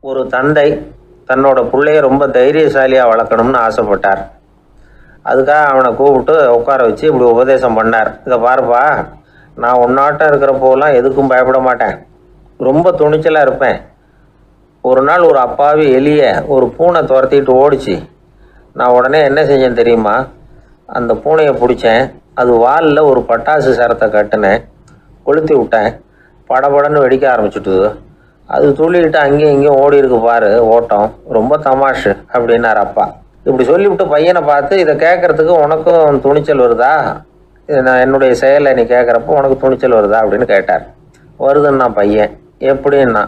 ஒரு தந்தை தன்னோட பிள்ளைய ரொம்ப தைரியசாலியாக வளர்க்கணும்னு ஆசைப்பட்டார். அதுக்காக அவனை கூப்பிட்டு உட்கார வச்சு இப்படி உபதேசம் பண்ணார். இதை பாருப்பா, நான் உன்னாட்டம் இருக்கிறப்போலாம் எதுக்கும் பயப்பட மாட்டேன், ரொம்ப துணிச்சலாக இருப்பேன். ஒரு நாள் ஒரு அப்பாவி எலிய ஒரு பூனை துரத்திட்டு ஓடிச்சு. நான் உடனே என்ன செஞ்சேன் தெரியுமா? அந்த பூனையை பிடிச்சேன், அது வாலில் ஒரு பட்டாசு சரத்தை கட்டினேன், கொளுத்தி விட்டேன், படபடன்னு வெடிக்க ஆரம்பிச்சுட்டுது. அது துள்ளிக்கிட்டு அங்கேயும் இங்கேயும் ஓடி இருக்கு பாரு ஓட்டம், ரொம்ப தமாஷு அப்படின்னார் அப்பா. இப்படி சொல்லிவிட்டு பையனை பார்த்து, இதை கேட்கறதுக்கு உனக்கும் துணிச்சல் வருதா, நான் என்னுடைய செயலை நீ கேட்குறப்போ உனக்கு துணிச்சல் வருதா அப்படின்னு கேட்டார். வருதுன்னா பையன். எப்படின்னா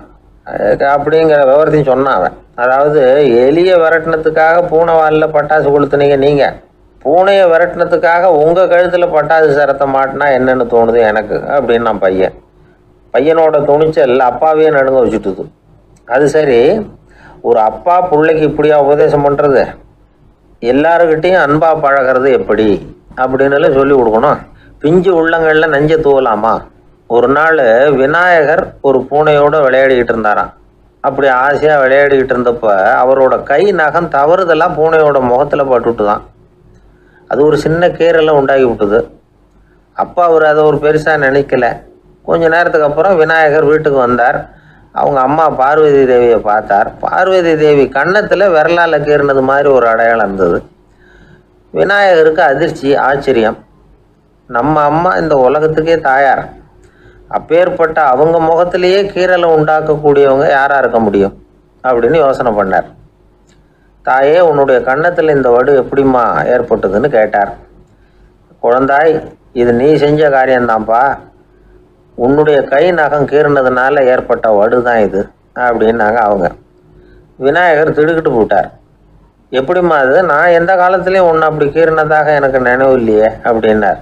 அப்படிங்கிற விவரத்தையும் சொன்னான் அவன். அதாவது எலியை விரட்டினத்துக்காக பூனை வாலில் பட்டாசு கொளுத்துனீங்க நீங்கள், பூனையை விரட்டினத்துக்காக உங்கள் கழுத்தில் பட்டாசு சரத்தை மாட்டினா என்னென்னு தோணுது எனக்கு அப்படின்னு நான் பையன். பையனோட துணிச்சல் அப்பாவையே நடுங்க வச்சுட்டுது. அது சரி, ஒரு அப்பா பிள்ளைக்கு இப்படியா உபதேசம் பண்ணுறது? எல்லாருக்கிட்டையும் அன்பாக பழகிறது எப்படி அப்படின்னு சொல்லி கொடுக்கணும். பிஞ்சு உள்ளங்களில் நஞ்சை தூவலாமா? ஒரு நாள் விநாயகர் ஒரு பூனையோடு விளையாடிக்கிட்டு இருந்தாராம். அப்படி ஆசையாக விளையாடிக்கிட்டு இருந்தப்போ அவரோட கை நகம் தவறுதெல்லாம் பூனையோட முகத்தில் பட்டுட்டு தான். அது ஒரு சின்ன கீரெல்லாம் உண்டாகி விட்டுது. அப்பா அவர் அதை ஒரு பெருசாக நினைக்கல. கொஞ்ச நேரத்துக்கு அப்புறம் விநாயகர் வீட்டுக்கு வந்தார். அவங்க அம்மா பார்வதி தேவியை பார்த்தார். பார்வதி தேவி கன்னத்தில் விரலால் கீறினது மாதிரி ஒரு அடையாளம் இருந்தது. விநாயகருக்கு அதிர்ச்சி, ஆச்சரியம். நம்ம அம்மா இந்த உலகத்துக்கே தாயார், அப்பேற்பட்ட அவங்க முகத்திலேயே கீறலை உண்டாக்கக்கூடியவங்க யாராக இருக்க முடியும் அப்படின்னு யோசனை பண்ணார். தாயே, உன்னுடைய கன்னத்தில் இந்த வடு எப்படிம்மா ஏற்பட்டதுன்னு கேட்டார். குழந்தாய், இது நீ செஞ்ச காரியம்தான்ப்பா, உன்னுடைய கை நகம் கீறினதுனால ஏற்பட்ட வடு தான் இது அப்படின்னாங்க அவங்க. விநாயகர் திடுக்கிட்டு போட்டார். எப்படிம்மா அது? நான் எந்த காலத்துலேயும் ஒன்று அப்படி கீறினதாக எனக்கு நினைவு இல்லையே அப்படின்னார்.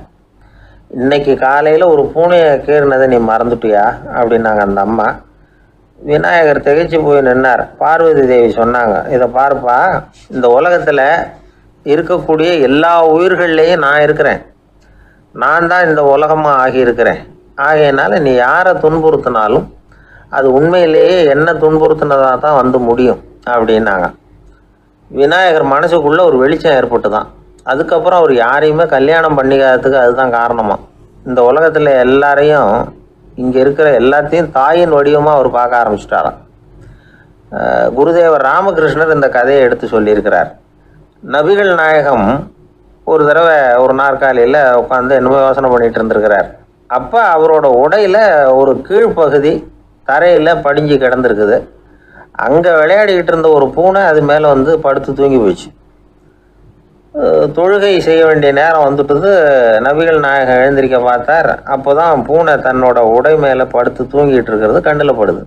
இன்னைக்கு காலையில் ஒரு பூனையை கீறினதை நீ மறந்துட்டியா அப்படின்னாங்க அந்த அம்மா. விநாயகர் திகைச்சு போய் நின்னார். பார்வதி தேவி சொன்னாங்க, இதை பாருப்பா, இந்த உலகத்தில் இருக்கக்கூடிய எல்லா உயிர்கள்லேயும் நான் இருக்கிறேன், நான் தான் இந்த உலகமாக ஆகியிருக்கிறேன். ஆகையினால நீ யாரை துன்புறுத்தினாலும் அது உண்மையிலேயே என்ன துன்புறுத்தினதாக தான் வந்து முடியும் அப்படின்னாங்க. விநாயகர் மனசுக்குள்ளே ஒரு வெளிச்சம் ஏற்பட்டு தான். அதுக்கப்புறம் அவர் யாரையுமே கல்யாணம் பண்ணிக்காததுக்கு அதுதான் காரணமாக. இந்த உலகத்தில் எல்லாரையும், இங்கே இருக்கிற எல்லாத்தையும் தாயின் வடிவமாக அவர் பார்க்க ஆரம்பிச்சிட்டாராம். குருதேவர் ராமகிருஷ்ணர் இந்த கதையை எடுத்து சொல்லியிருக்கிறார். நபிகள் நாயகம் ஒரு தடவை ஒரு நாற்காலியில் உட்காந்து என்னமோ யோசனை பண்ணிகிட்டு இருந்திருக்கிறார். அப்போ அவரோட உடையில் ஒரு கீழ்ப்பகுதி தரையில் படிஞ்சு கிடந்திருக்குது. அங்கே விளையாடிக்கிட்டு இருந்த ஒரு பூனை அது மேலே வந்து படுத்து தூங்கி போயிடுச்சு. தொழுகை செய்ய வேண்டிய நேரம் வந்துட்டுது. நபிகள் நாயகம் எழுந்திருக்க பார்த்தார். அப்போ தான் பூனை தன்னோட உடை மேலே படுத்து தூங்கிட்டு இருக்கிறது கண்ணில் படுது.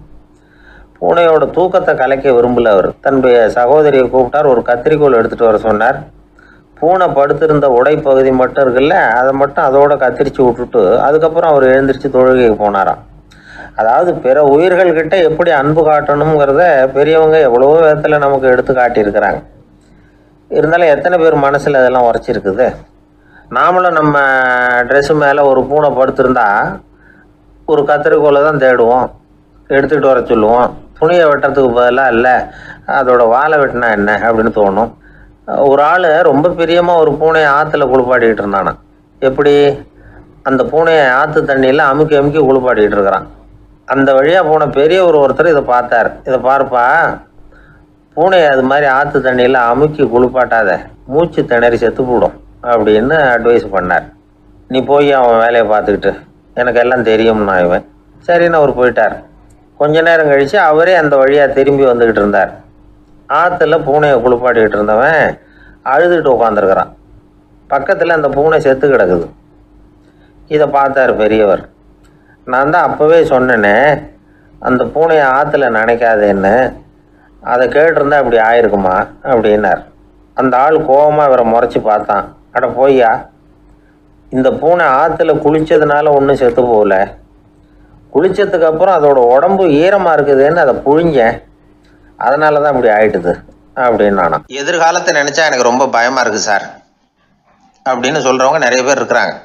பூனையோட தூக்கத்தை கலைக்க விரும்பல அவர். தன்னுடைய சகோதரியை கூப்பிட்டார், ஒரு கத்திரிக்கோள் எடுத்துகிட்டு வர சொன்னார். பூனை படுத்திருந்த உடைப்பகுதி மட்டும் இருக்குல்ல, அதை மட்டும் அதோட கத்திரிச்சு விட்டுட்டு அதுக்கப்புறம் அவர் எழுந்திரிச்சு தொழுகைக்கு போனாராம். அதாவது பிற உயிர்கள்கிட்ட எப்படி அன்பு காட்டணுங்கிறத பெரியவங்க எவ்வளவோ விதத்தில் நமக்கு எடுத்து காட்டியிருக்கிறாங்க. இருந்தாலும் எத்தனை பேர் மனசில் அதெல்லாம் உரைச்சிருக்குது? நாமளும் நம்ம ட்ரெஸ்ஸு மேலே ஒரு பூனை படுத்திருந்தா ஒரு கத்திரிக்கோலை தான் தேடுவோம், எடுத்துகிட்டு வர சொல்லுவோம். துணியை வெட்டுறதுக்கு பதிலாக இல்லை அதோட வாழை வெட்டினா என்ன அப்படின்னு தோணும். ஒரு ஆள் ரொம்ப பிரியமாக ஒரு பூனையை ஆற்றுல குளிப்பாட்டிக்கிட்டு இருந்தானா. எப்படி? அந்த பூனையை ஆற்று தண்ணியில் அமுக்கி அமுக்கி குளிப்பாட்டிக்கிட்டு இருக்கிறான். அந்த வழியாக போன பெரியவர் ஒருத்தர் இதை பார்த்தார். இதை பார்ப்பா, பூனையை அது மாதிரி ஆற்று தண்ணியில் அமுக்கி குளிப்பாட்டாத, மூச்சு திணறி செத்து போடும் அப்படின்னு அட்வைஸ் பண்ணார். நீ போய் அவன் வேலையை பார்த்துக்கிட்டு, எனக்கு எல்லாம் தெரியும்னா இவன். சரின்னு அவர் போயிட்டார். கொஞ்ச நேரம் கழித்து அவரே அந்த வழியாக திரும்பி வந்துக்கிட்டு இருந்தார். ஆற்றுல பூனையை குளிப்பாட்டிக்கிட்டு இருந்தவன் அழுதுகிட்டு உட்காந்துருக்கிறான். பக்கத்தில் அந்த பூனை செத்து கிடக்குது. இதை பார்த்தார் பெரியவர். நான் தான் அப்போவே சொன்னேனே அந்த பூனையை ஆற்றுல நினைக்காதேன்னு, அதை கேட்டிருந்தா இப்படி ஆயிருக்குமா அப்படின்னார். அந்த ஆள் கோபமாக இவரை முறைச்சி பார்த்தான். அட போய்யா, இந்த பூனை ஆற்றுல குளித்ததுனால ஒன்றும் செத்து போகல, குளித்ததுக்கு அப்புறம் அதோட உடம்பு ஈரமாக இருக்குதுன்னு அதை புழிஞ்சேன், அதனால தான் இப்படி ஆயிட்டுது அப்படின்னு. நானும் எதிர்காலத்தை நினச்சா எனக்கு ரொம்ப பயமாக இருக்குது சார் அப்படின்னு சொல்கிறவங்க நிறைய பேர் இருக்கிறாங்க.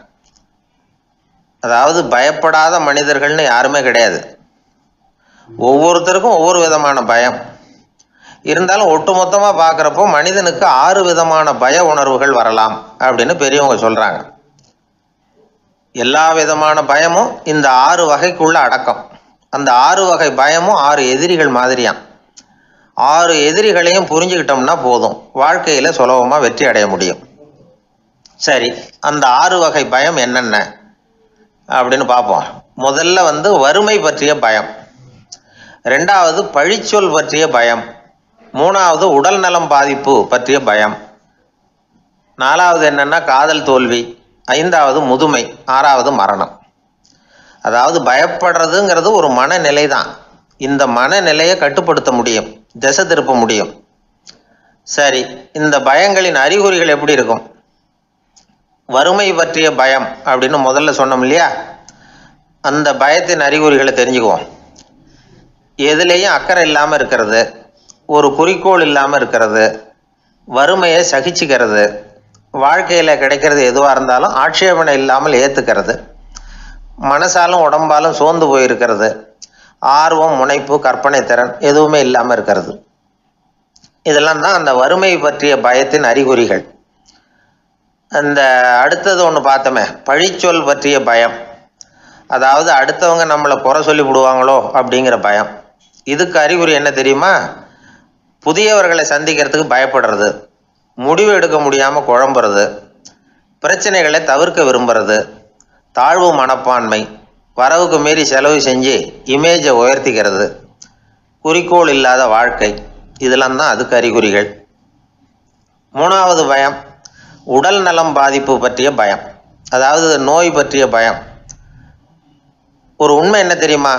அதாவது பயப்படாத மனிதர்கள்னு யாருமே கிடையாது. ஒவ்வொருத்தருக்கும் ஒவ்வொரு விதமான பயம். இருந்தாலும் ஒட்டுமொத்தமாக பார்க்குறப்போ மனிதனுக்கு 6 விதமான பய உணர்வுகள் வரலாம் அப்படின்னு பெரியவங்க சொல்கிறாங்க. எல்லா விதமான பயமும் இந்த 6 வகைக்குள்ள அடக்கம். அந்த 6 வகை பயமும் 6 எதிரிகள் மாதிரியாம். 6 எதிரிகளையும் புரிஞ்சுக்கிட்டோம்னா போதும், வாழ்க்கையில் சுலபமாக வெற்றி அடைய முடியும். சரி, அந்த 6 வகை பயம் என்னென்ன அப்படின்னு பார்ப்போம். முதல்ல வறுமை பற்றிய பயம், 2வது பழிச்சொல் பற்றிய பயம், 3வது உடல் நலம் பாதிப்பு பற்றிய பயம், 4வது என்னன்னா காதல் தோல்வி, 5வது முதுமை, 6வது மரணம். அதாவது பயப்படுறதுங்கிறது ஒரு மனநிலை தான். இந்த மனநிலையை கட்டுப்படுத்த முடியும், திசை திருப்ப முடியும். சரி, இந்த பயங்களின் அறிகுறிகள் எப்படி இருக்கும்? வறுமை பற்றிய பயம் அப்படின்னு முதல்ல சொன்னோம் இல்லையா, அந்த பயத்தின் அறிகுறிகளை தெரிஞ்சுக்குவோம். எதுலேயும் அக்கறை இல்லாமல் இருக்கிறது, ஒரு குறிக்கோள் இல்லாமல் இருக்கிறது, வறுமையை சகிச்சுக்கிறது, வாழ்க்கையில் கிடைக்கிறது எதுவாக இருந்தாலும் ஆட்சேபனை இல்லாமல் ஏற்றுக்கிறது, மனசாலும் உடம்பாலும் சோர்ந்து போயிருக்கிறது, ஆர்வம், முனைப்பு, கற்பனை திறன் எதுவுமே இல்லாமல் இருக்கிறது. இதெல்லாம் தான் அந்த வறுமை பற்றிய பயத்தின் அறிகுறிகள். அந்த அடுத்தது ஒன்று பார்த்தோமே, பழிச்சொல் பற்றிய பயம். அதாவது அடுத்தவங்க நம்மளை குறை சொல்லி விடுவாங்களோ அப்படிங்கிற பயம். இதுக்கு அறிகுறி என்ன தெரியுமா? புதியவர்களை சந்திக்கிறதுக்கு பயப்படுறது, முடிவு எடுக்க முடியாமல் குழம்புறது, பிரச்சனைகளை தவிர்க்க விரும்புறது, தாழ்வு மனப்பான்மை, வரவுக்கு மீறி செலவு செஞ்சு இமேஜை உயர்த்திக்கிறது, குறிக்கோள் இல்லாத வாழ்க்கை, இதெல்லாம் தான் அதுக்கு அறிகுறிகள். 3வது பயம் உடல் நலம் பாதிப்பு பற்றிய பயம், அதாவது நோய் பற்றிய பயம். ஒரு உண்மை என்ன தெரியுமா?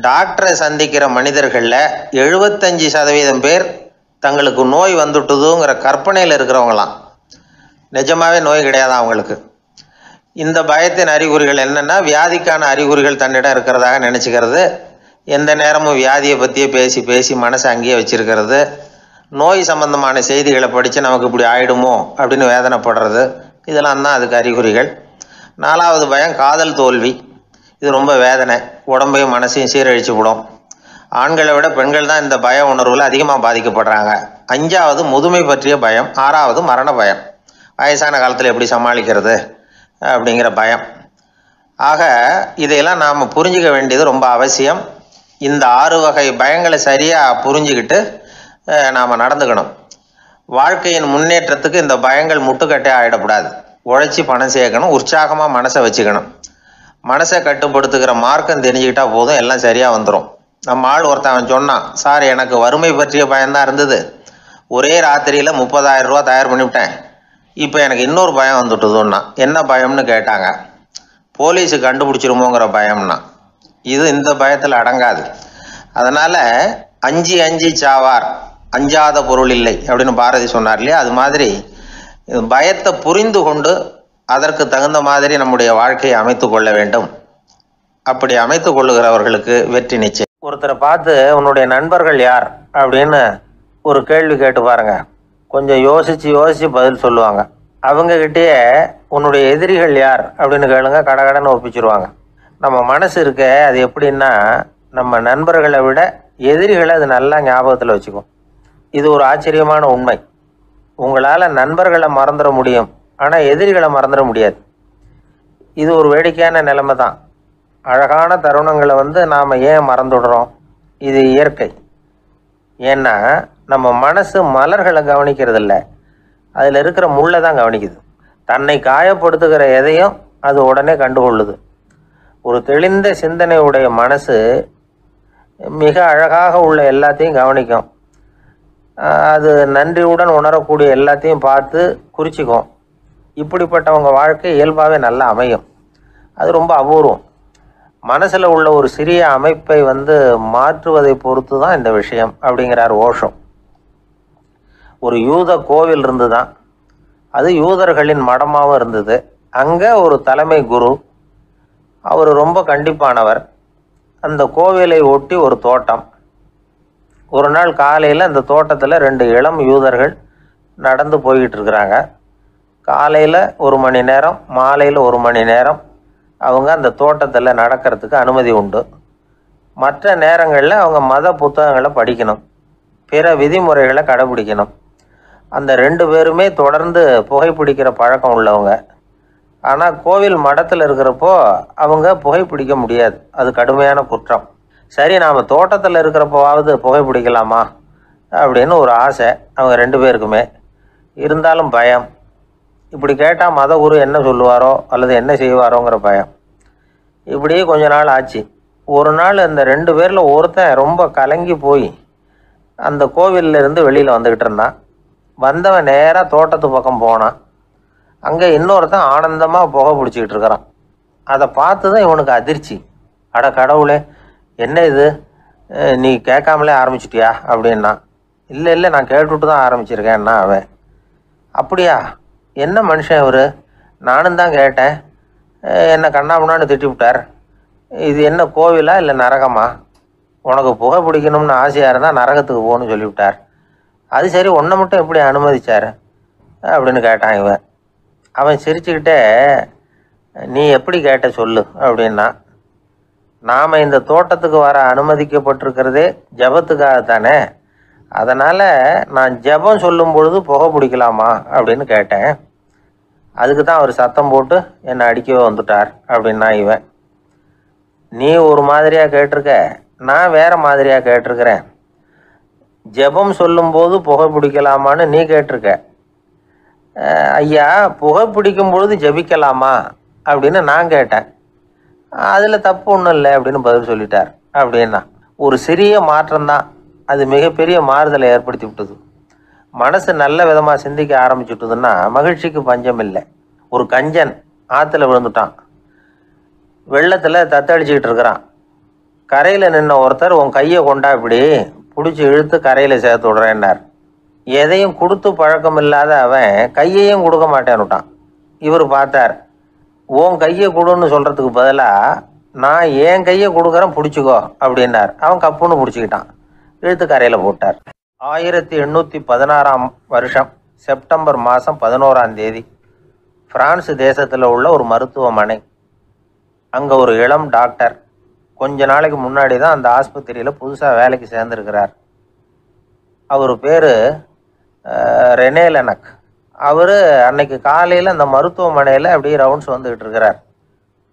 டாக்டரை சந்திக்கிற மனிதர்களில் 75% பேர் தங்களுக்கு நோய் வந்துட்டுதுங்கிற கற்பனையில் இருக்கிறவங்களாம். நிஜமாவே நோய் கிடையாது அவங்களுக்கு. இந்த பயத்தின் அறிகுறிகள் என்னென்னா, வியாதிக்கான அறிகுறிகள் தன்னிடம் இருக்கிறதாக நினச்சிக்கிறது, எந்த நேரமும் வியாதியை பற்றியே பேசி பேசி மனசை அங்கேயே வச்சிருக்கிறது, நோய் சம்பந்தமான செய்திகளை படித்து நமக்கு இப்படி ஆயிடுமோ அப்படின்னு வேதனைப்படுறது, இதெல்லாம் தான் அதுக்கு அறிகுறிகள். 4வது பயம் காதல் தோல்வி. இது ரொம்ப வேதனை, உடம்பையும் மனசையும் சீரழிச்சு விடும். ஆண்களை விட பெண்கள் தான் இந்த பய உணர்வில் அதிகமாக பாதிக்கப்படுறாங்க. 5வது முதுமை பற்றிய பயம். 6வது மரண பயம், வயசான காலத்தில் எப்படி சமாளிக்கிறது அப்படிங்கிற பயம். ஆக இதையெல்லாம் நாம் புரிஞ்சிக்க வேண்டியது ரொம்ப அவசியம். இந்த 6 வகை பயங்களை சரியாக புரிஞ்சுக்கிட்டு நாம் நடந்துக்கணும். வாழ்க்கையின் முன்னேற்றத்துக்கு இந்த பயங்கள் முட்டுக்கட்டே ஆகிடக்கூடாது. உழைச்சி பணம் சேர்க்கணும், உற்சாகமாக மனசை வச்சுக்கணும். மனசை கட்டுப்படுத்துகிற மார்க்கம் தெரிஞ்சுக்கிட்டா போதும், எல்லாம் சரியாக வந்துடும். நம்ம ஆள் ஒருத்தன் சொன்னான், சார் எனக்கு வறுமை பற்றிய பயம்தான் இருந்தது, ஒரே ராத்திரியில் 30,000 ரூபா தயார் பண்ணிவிட்டேன், இப்போ எனக்கு இன்னொரு பயம் வந்துட்டுதுன்னா. என்ன பயம்னு கேட்டாங்க. போலீஸு கண்டுபிடிச்சிருமோங்கிற பயம்னா. இது இந்த பயத்தில் அடங்காது. அதனால் அஞ்சி அஞ்சி சாவார், அஞ்சாத பொருள் இல்லை அப்படின்னு பாரதி சொன்னார் இல்லையா, அது மாதிரி பயத்தை புரிந்து கொண்டு அதற்கு தகுந்த மாதிரி நம்முடைய வாழ்க்கையை அமைத்து கொள்ள வேண்டும். அப்படி அமைத்து கொள்ளுகிறவர்களுக்கு வெற்றி நிச்சயம். ஒருத்தரை பார்த்து உன்னுடைய நண்பர்கள் யார் அப்படின்னு ஒரு கேள்வி கேட்டு பாருங்க, கொஞ்சம் யோசித்து பதில் சொல்லுவாங்க. அவங்கக்கிட்டேயே உன்னுடைய எதிரிகள் யார் அப்படின்னு கேளுங்க, கடகடன்னு ஒப்பிச்சிருவாங்க. நம்ம மனசு இருக்க அது எப்படின்னா, நம்ம நண்பர்களை விட எதிரிகளை அது நல்லா ஞாபகத்தில் வச்சுக்கும். இது ஒரு ஆச்சரியமான உண்மை. உங்களால் நண்பர்களை மறந்துட முடியும், ஆனால் எதிரிகளை மறந்துட முடியாது. இது ஒரு வேடிக்கையான நிலைமை தான். அழகான தருணங்களை நாம் ஏன் மறந்துடுறோம்? இது இயற்கை. ஏன்னா நம்ம மனசு மலர்களை கவனிக்கிறது இல்லை, அதில் இருக்கிற முள்ளை தான் கவனிக்குது. தன்னை காயப்படுத்துகிற எதையும் அது உடனே கண்டுகொள்ளுது. ஒரு தெளிந்த சிந்தனையுடைய மனசு மிக அழகாக உள்ள எல்லாத்தையும் கவனிக்கும். அது நன்றியுடன் உணரக்கூடிய எல்லாத்தையும் பார்த்து குறிச்சிக்கும். இப்படிப்பட்டவங்க வாழ்க்கை இயல்பாகவே நல்லா அமையும். அது ரொம்ப அபூர்வம். மனசில் உள்ள ஒரு சிறிய அமைப்பை மாற்றுவதை பொறுத்து தான் இந்த விஷயம் அப்படிங்கிறார் ஓஷோ. ஒரு யூத கோவில் இருந்து தான், அது யூதர்களின் மடமாகவும் இருந்தது. அங்கே ஒரு தலைமை குரு, அவர் ரொம்ப கண்டிப்பானவர். அந்த கோவிலை ஒட்டி ஒரு தோட்டம். ஒரு நாள் காலையில் அந்த தோட்டத்தில் 2 இளம் யூதர்கள் நடந்து போய்கிட்டு இருக்கிறாங்க. காலையில் 1 மணி நேரம், மாலையில் 1 மணி நேரம் அவங்க அந்த தோட்டத்தில் நடக்கிறதுக்கு அனுமதி உண்டு. மற்ற நேரங்களில் அவங்க மத புத்தகங்களை படிக்கணும். பிற விதிமுறைகளை கடைபிடிக்கணும். அந்த 2 பேருமே தொடர்ந்து புகைப்பிடிக்கிற பழக்கம் உள்ளவங்க. ஆனால் கோவில் மடத்தில் இருக்கிறப்போ அவங்க புகைப்பிடிக்க முடியாது, அது கடுமையான குற்றம். சரி, நாம் தோட்டத்தில் இருக்கிறப்போவாவது புகைப்பிடிக்கலாமா அப்படின்னு ஒரு ஆசை அவங்க 2 பேருக்குமே. இருந்தாலும் பயம். இப்படி கேட்டால் மதகுரு என்ன சொல்லுவாரோ அல்லது என்ன செய்வாரோங்கிற பயம். இப்படியே கொஞ்ச நாள் ஆச்சு. ஒரு நாள் இந்த 2 பேரில் ஒருத்தன் ரொம்ப கலங்கி போய் அந்த கோவிலில் இருந்து வெளியில் வந்துக்கிட்டு இருந்தான். வந்தவன் நேராக தோட்டத்து பக்கம் போனான். அங்கே இன்னொருத்தன் ஆனந்தமாக புகை பிடிச்சிக்கிட்டு இருக்கிறான். அதை பார்த்து தான் இவனுக்கு அதிர்ச்சி. அட கடவுளே, என்ன இது, நீ கேட்காமலே ஆரம்பிச்சிட்டியா அப்படின்னா. இல்லை இல்லை, நான் கேட்டுவிட்டு தான் ஆரம்பிச்சிருக்கேன்னா அவன். அப்படியா, என்ன மனுஷன் இவர், நானும் தான் கேட்டேன், என்னை கண்ணாமுன்னான்னு திட்டிவிட்டார். இது என்ன கோவிலா இல்லை நரகமா? உனக்கு புகை பிடிக்கணும்னு ஆசையாக இருந்தால் நரகத்துக்கு போகணும்னு சொல்லிவிட்டார். அது சரி, உன்னை மட்டும் எப்படி அனுமதிச்சார் அப்படின்னு கேட்டான் இவன். அவன் சிரிச்சுக்கிட்டே, நீ எப்படி கேட்ட சொல்லு அப்படின்னா. நாம் இந்த தோட்டத்துக்கு வர அனுமதிக்கப்பட்டிருக்கிறதே ஜபத்துக்காகத்தானே, அதனால் நான் ஜபம் சொல்லும் பொழுது புகை பிடிக்கலாமா அப்படின்னு கேட்டேன். அதுக்கு தான் அவர் சத்தம் போட்டு என்னை அடிக்கவே வந்துட்டார் அப்படின்னா இவன். நீ ஒரு மாதிரியாக கேட்டிருக்க, நான் வேறு மாதிரியாக கேட்டிருக்கிறேன். ஜெபம் சொல்லும்போது புகை பிடிக்கலாமான்னு நீ கேட்டிருக்க. ஐயா, புகை பிடிக்கும் பொழுது ஜபிக்கலாமா அப்படின்னு நான் கேட்டேன். அதில் தப்பு ஒன்றும் இல்லை அப்படின்னு பதில் சொல்லிட்டார் அப்படின்னா. ஒரு சிறிய மாற்றம்தான் அது மிகப்பெரிய மாறுதலை ஏற்படுத்தி விட்டது. மனசு நல்ல விதமாக சிந்திக்க ஆரம்பிச்சுட்டுதுன்னா மகிழ்ச்சிக்கு பஞ்சம் இல்லை. ஒரு கஞ்சன் ஆற்றுல விழுந்துட்டான். வெள்ளத்தில் தத்தளிச்சுக்கிட்டு இருக்கிறான். கரையில் நின்ன ஒருத்தர், உன் கையை கொண்டா இப்படி பிடிச்சி இழுத்து கரையில் சேர்த்து விடுறேன்னார். எதையும் கொடுத்து பழக்கம் இல்லாத அவன் கையையும் கொடுக்க மாட்டேன்னுட்டான். இவர் பார்த்தார், உன் கையை கொடுன்னு சொல்கிறதுக்கு பதிலாக நான் என் கையை கொடுக்குறேன் பிடிச்சிக்கோ அப்படின்னார். அவன் கப்புன்னு பிடிச்சிக்கிட்டான், இழுத்து கரையில் போட்டார். 1816 வருஷம் செப்டம்பர் மாதம் 11ஆம் தேதி பிரான்ஸ் தேசத்தில் உள்ள ஒரு மருத்துவமனை. அங்கே ஒரு இளம் டாக்டர் கொஞ்ச நாளைக்கு முன்னாடி தான் அந்த ஆஸ்பத்திரியில் புதுசாக வேலைக்கு சேர்ந்துருக்கிறார். அவர் பேர் ரெனே லெனக். அவர் அன்னைக்கு காலையில் அந்த மருத்துவமனையில் அப்படியே ரவுண்ட்ஸ் வந்துக்கிட்டு இருக்கிறார்.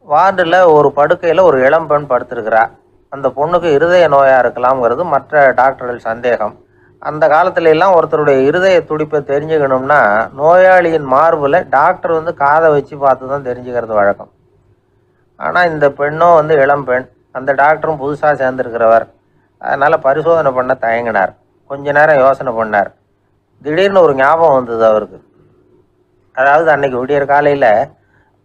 வார்டில் ஒரு படுக்கையில் ஒரு இளம் பெண் படுத்திருக்கிறார். அந்த பொண்ணுக்கு இருதய நோயாக இருக்கலாம்ங்கிறது மற்ற டாக்டர்கள் சந்தேகம். அந்த காலத்துல எல்லாம் ஒருத்தருடைய இருதய துடிப்பை தெரிஞ்சுக்கணும்னா நோயாளியின் மார்பில் டாக்டர் காதை வச்சு பார்த்து தான் தெரிஞ்சுக்கிறது வழக்கம். ஆனால் இந்த பெண்ணும் இளம் பெண், அந்த டாக்டரும் புதுசாக சேர்ந்துருக்கிறவர். அதனால் பரிசோதனை பண்ண தயங்கினார். கொஞ்ச நேரம் யோசனை பண்ணார். திடீர்னு ஒரு ஞாபகம் வந்தது அவருக்கு. அதாவது அன்னைக்கு விடியற் காலையில்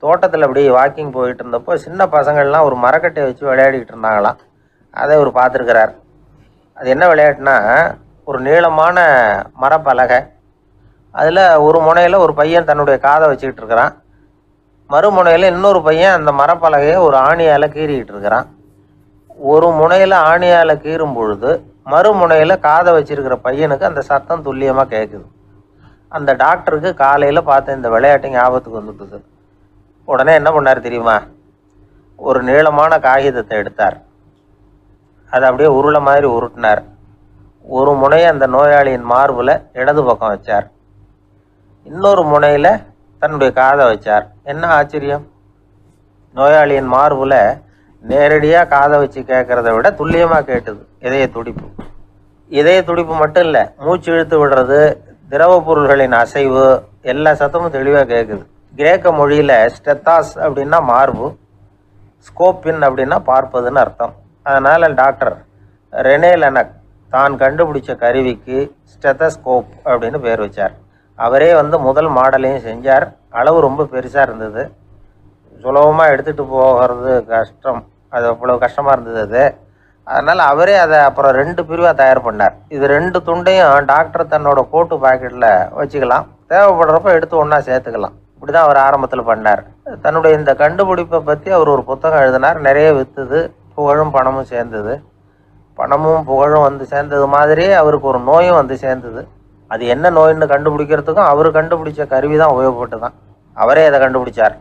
தோட்டத்தில் அப்படியே வாக்கிங் போயிட்டு இருந்தப்போ சின்ன பசங்கள்லாம் ஒரு மரக்கட்டையை வச்சு விளையாடிக்கிட்டு இருந்தாங்களாம். அதை அவர் பார்த்துருக்கிறார். அது என்ன விளையாட்டுனா, ஒரு நீளமான மரப்பலகை, அதில் ஒரு முனையில் ஒரு பையன் தன்னுடைய காதை வச்சுக்கிட்டு இருக்கிறான். மறுமுனையில் இன்னொரு பையன் அந்த மரப்பலகையை ஒரு ஆணியால் கீறிக்கிட்டு இருக்கிறான். ஒரு முனையில் ஆணியால் கீறும் பொழுது மறுமுனையில் காதை வச்சிருக்கிற பையனுக்கு அந்த சத்தம் துல்லியமாக கேட்குது. அந்த டாக்டருக்கு காலையில் பார்த்த இந்த விளையாட்டு ஞாபகத்துக்கு வந்துட்டுது. உடனே என்ன பண்ணார் தெரியுமா? ஒரு நீளமான காகிதத்தை எடுத்தார். அதை அப்படியே உருளை மாதிரி உருட்டினார். ஒரு முனையை அந்த நோயாளியின் மார்பில் இடது பக்கம் வச்சார். இன்னொரு முனையில் தன்னுடைய காதை வச்சார். என்ன ஆச்சரியம்! நோயாளியின் மார்பில் நேரடியாக காதை வச்சு கேட்குறத விட துல்லியமாக கேட்டுது இதய துடிப்பு. இதய துடிப்பு மட்டும் இல்லை, மூச்சு இழுத்து விடுறது, திரவ பொருள்களின் அசைவு, எல்லா சத்தமும் தெளிவாக கேட்குது. கிரேக்க மொழியில் ஸ்டெத்தாஸ் அப்படின்னா மார்பு, ஸ்கோப்பின் அப்படின்னா பார்ப்பதுன்னு அர்த்தம். அதனால் டாக்டர் ரெனே லெனக் தான் கண்டுபிடிச்ச கருவிக்கு ஸ்டெத்தஸ்கோப் அப்படின்னு பேர் வச்சார். அவரே முதல் மாடலையும் செஞ்சார். அளவு ரொம்ப பெருசாக இருந்தது, சுலபமாக எடுத்துகிட்டு போகிறது கஷ்டம், அது அவ்வளோ கஷ்டமாக இருந்தது அது. அதனால் அவரே அதை அப்புறம் 2 பிரிவாக தயார் பண்ணார். இது 2 துண்டையும் டாக்டர் தன்னோட கோட்டு பாக்கெட்டில் வச்சுக்கலாம், தேவைப்படுறப்ப எடுத்து ஒன்றா சேர்த்துக்கலாம். இப்படி தான் அவர் ஆரம்பத்தில் பண்ணார். தன்னுடைய இந்த கண்டுபிடிப்பை பற்றி அவர் ஒரு புத்தகம் எழுதினார். நிறைய விற்றுது, புகழும் பணமும் சேர்ந்தது. பணமும் புகழும் சேர்ந்தது மாதிரியே அவருக்கு ஒரு நோயும் சேர்ந்தது. அது என்ன நோயின்னு கண்டுபிடிக்கிறதுக்கும் அவர் கண்டுபிடிச்ச கருவி தான் உபயோகப்பட்டு தான். அவரே அதை கண்டுபிடிச்சார்.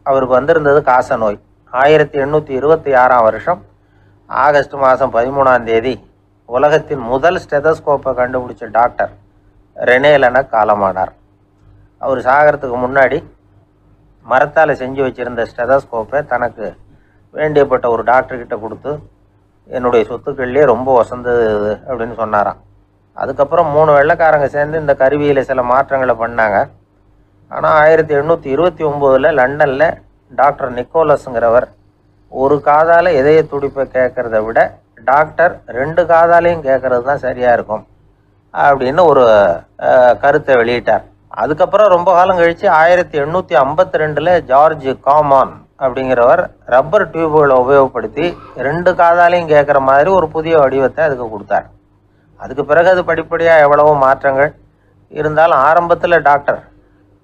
அவருக்கு வந்திருந்தது காச நோய். 1826 வருஷம் ஆகஸ்ட் மாதம் 13ஆம் தேதி உலகத்தின் முதல் ஸ்டெதஸ்கோப்பை கண்டுபிடிச்ச டாக்டர் ரெனே லெனக் காலமானார். அவர் சாகிறதுக்கு முன்னாடி மரத்தால் செஞ்சு வச்சுருந்த ஸ்டெதஸ்கோப்பை தனக்கு வேண்டியப்பட்ட ஒரு டாக்டர்கிட்ட கொடுத்து, என்னுடைய சொத்துக்கள்லேயே ரொம்ப வசந்தது அப்படின்னு சொன்னாராம். அதுக்கப்புறம் 3 வெள்ளைக்காரங்க சேர்ந்து இந்த கருவியில் சில மாற்றங்களை பண்ணாங்க. ஆனால் 1829 லண்டனில் டாக்டர் நிக்கோலஸுங்கிறவர் ஒரு காதால் இதய துடிப்பை கேட்குறத விட டாக்டர் 2 காதாலையும் கேட்குறது தான் சரியாக இருக்கும் அப்படின்னு ஒரு கருத்தை வெளியிட்டார். அதுக்கப்புறம் ரொம்ப காலம் கழித்து 1852 ஜார்ஜ் காமான் அப்படிங்கிறவர் ரப்பர் டியூப்களை உபயோகப்படுத்தி 2 காதாலையும் கேட்குற மாதிரி ஒரு புதிய வடிவத்தை அதுக்கு கொடுத்தார். அதுக்கு பிறகு அது படிப்படியாக எவ்வளவோ மாற்றங்கள் இருந்தாலும் ஆரம்பத்தில் டாக்டர்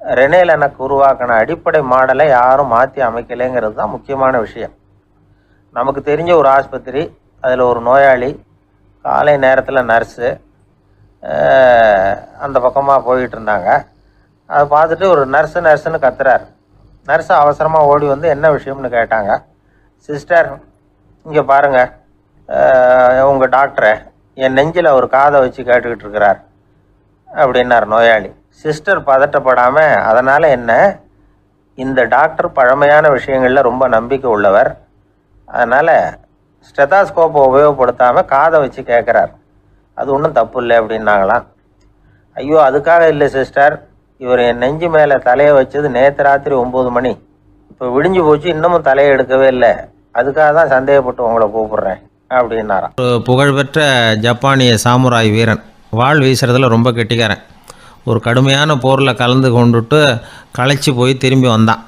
ரெனே லெனக் உருவாக்கின அடிப்படை மாடலை யாரும் மாற்றி அமைக்கலைங்கிறது தான் முக்கியமான விஷயம். நமக்கு தெரிஞ்ச ஒரு ஆஸ்பத்திரி, அதில் ஒரு நோயாளி, காலை நேரத்தில் நர்ஸு அந்த பக்கமாக போயிட்டு இருந்தாங்க. அதை பார்த்துட்டு ஒரு நர்ஸுன்னு கத்துறார். நர்ஸு அவசரமாக ஓடி வந்து என்ன விஷயம்னு கேட்டாங்க. சிஸ்டர், இங்கே பாருங்கள், உங்கள் டாக்டரை என் நெஞ்சில் ஒரு காதை வச்சு கேட்டுக்கிட்டு இருக்கிறார் அப்படின்னார் நோயாளி. சிஸ்டர் பதட்டப்படாமல், அதனால் என்ன, இந்த டாக்டர் பழமையான விஷயங்களில் ரொம்ப நம்பிக்கை உள்ளவர், அதனால் ஸ்டெதாஸ்கோப்பை உபயோகப்படுத்தாமல் காதை வச்சு கேட்குறார், அது ஒன்றும் தப்பு இல்லை அப்படின்னாங்களாம். ஐயோ, அதுக்காக இல்லை சிஸ்டர், இவர் என் நெஞ்சு மேலே தலையை வச்சது நேற்று ராத்திரி 9 மணி, இப்போ விடிஞ்சு போச்சு, இன்னமும் தலையை எடுக்கவே இல்லை, அதுக்காக தான் சந்தேகப்பட்டு உங்களை கூப்பிட்றேன் அப்படின்னாராம். ஒரு புகழ்பெற்ற ஜப்பானிய சாமுராய் வீரன், வாள் வீசுறதுல ரொம்ப கெட்டிக்காரன். ஒரு கடுமையான போரில் கலந்து கொண்டுட்டு களைச்சி போய் திரும்பி வந்தான்.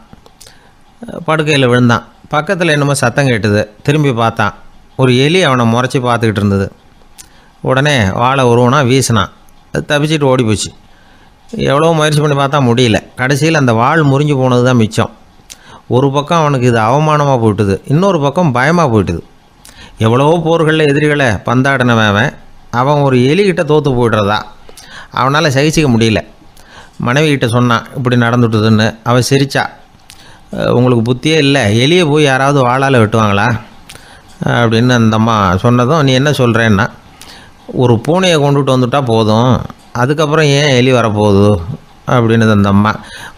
படுக்கையில் விழுந்தான். பக்கத்தில் என்னமோ சத்தம் கேட்டுது. திரும்பி பார்த்தான். ஒரு எலி அவனை முறைச்சி பார்த்துக்கிட்டு இருந்தது. உடனே வாழை உருவனா வீசினான். அது தப்பிச்சிட்டு ஓடி போச்சு. எவ்வளோ முயற்சி பண்ணி பார்த்தா முடியல. கடைசியில் அந்த வாள் முறிஞ்சு போனது தான் மிச்சம். ஒரு பக்கம் அவனுக்கு இது அவமானமாக போயிட்டுது, இன்னொரு பக்கம் பயமாக போயிட்டுது. எவ்வளவோ போர்களில் எதிரிகளை பந்தாடினவன் அவன் ஒரு எலிகிட்ட தோற்று போய்டுறதா அவனால் சகிச்சிக்க முடியல. மனைவிகிட்ட சொன்னான் இப்படி நடந்துட்டுதுன்னு. அவள் சிரிச்சா. உங்களுக்கு புத்தியே இல்லை, எலியை போய் யாராவது வாளால் வெட்டுவாங்களா அப்படின்னு அந்த அம்மா சொன்னதும், நீ என்ன சொல்கிறேன்னா, ஒரு பூனையை கொண்டுட்டு வந்துட்டா போதும், அதுக்கப்புறம் ஏன் எலி வரப்போகுது அப்படின்னு அந்த அம்மா.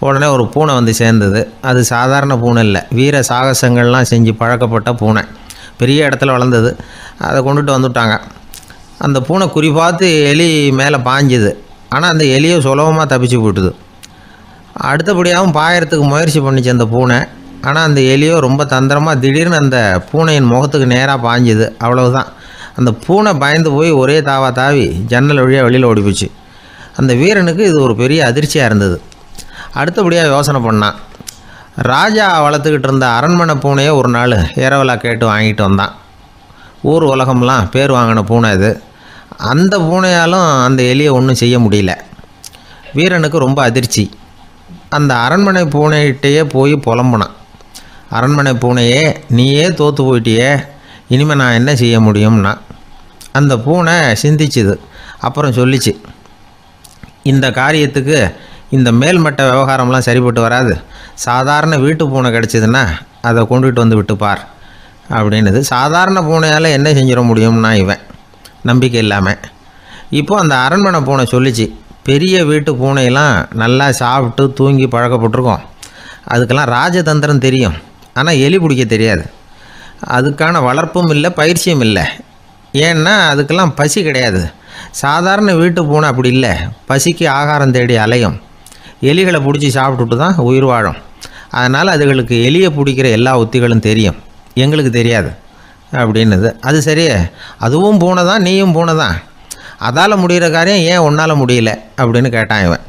உடனே ஒரு பூனை வந்து சேர்ந்தது. அது சாதாரண பூனை இல்லை, வீர சாகசங்கள்லாம் செஞ்சு பழக்கப்பட்ட பூனை, பெரிய இடத்துல வளர்ந்தது. அதை கொண்டுட்டு வந்துட்டாங்க. அந்த பூனை குறி பார்த்து எலி மேலே பாஞ்சுது. ஆனால் அந்த எலியை சுலபமாக தப்பிச்சு போட்டுது. அடுத்தபடியாகவும் பாயறதுக்கு முயற்சி பண்ணிச்சு அந்த பூனை. ஆனால் அந்த எலியோ ரொம்ப தந்திரமாக திடீர்னு அந்த பூனையின் முகத்துக்கு நேராக பாஞ்சுது. அவ்வளவுதான். அந்த பூனை பயந்து போய் ஒரே தாவி ஜன்னல் வழியாக வெளியில் ஓடிப்போச்சு. அந்த வீரனுக்கு இது ஒரு பெரிய அதிர்ச்சியாக இருந்தது. அடுத்தபடியாக யோசனை பண்ணான். ராஜா வளர்த்துக்கிட்டு இருந்த அரண்மனை பூனையை ஒரு நாள் இரவலாக கேட்டு வாங்கிட்டு வந்தான். ஊர் உலகம்லாம் பேர் வாங்கின பூனை இது. அந்த பூனையாலும் அந்த எலியை ஒன்றும் செய்ய முடியல. வீரனுக்கு ரொம்ப அதிர்ச்சி. அந்த அரண்மனை பூனைகிட்டையே போய் புலம்புனான். அரண்மனை பூனையே, நீயே தோற்று போயிட்டியே, இனிமேல் நான் என்ன செய்ய முடியும்னா. அந்த பூனை சிந்திச்சுது. அப்புறம் சொல்லிச்சு, இந்த காரியத்துக்கு இந்த மேல்மட்ட விவகாரம்லாம் சரிப்பட்டு வராது. சாதாரண வீட்டு பூனை கிடச்சிதுன்னா அதை கொண்டுகிட்டு வந்து விட்டுப்பார் அப்படின்னுது. சாதாரண பூனையால் என்ன செஞ்சிட முடியும்னா இவன் நம்பிக்கை இல்லாமல். இப்போது அந்த அரண்மனை பூனை சொல்லிச்சு, பெரிய வீட்டு பூனையெல்லாம் நல்லா சாப்பிட்டு தூங்கி பழக்கப்பட்டிருக்கோம், அதுக்கெல்லாம் ராஜதந்திரம் தெரியும், ஆனால் எலி பிடிக்க தெரியாது. அதுக்கான வளர்ப்பும் இல்லை, பயிற்சியும் இல்லை. ஏன்னா அதுக்கெல்லாம் பசி கிடையாது. சாதாரண வீட்டு பூனை அப்படி இல்லை, பசிக்கு ஆகாரம் தேடி அலையும், எலிகளை பிடிச்சி சாப்பிட்டுட்டு தான் உயிர் வாழும். அதனால் அதுகளுக்கு எலியை பிடிக்கிற எல்லா உத்திகளும் தெரியும், எங்களுக்கு தெரியாது அப்படின்னுது. அது சரியே, அதுவும் பூனை தான், நீயும் பூனை தான், அதால் முடிகிற காரியம் ஏன் உன்னால் முடியல அப்படின்னு கேட்டான் இவன்.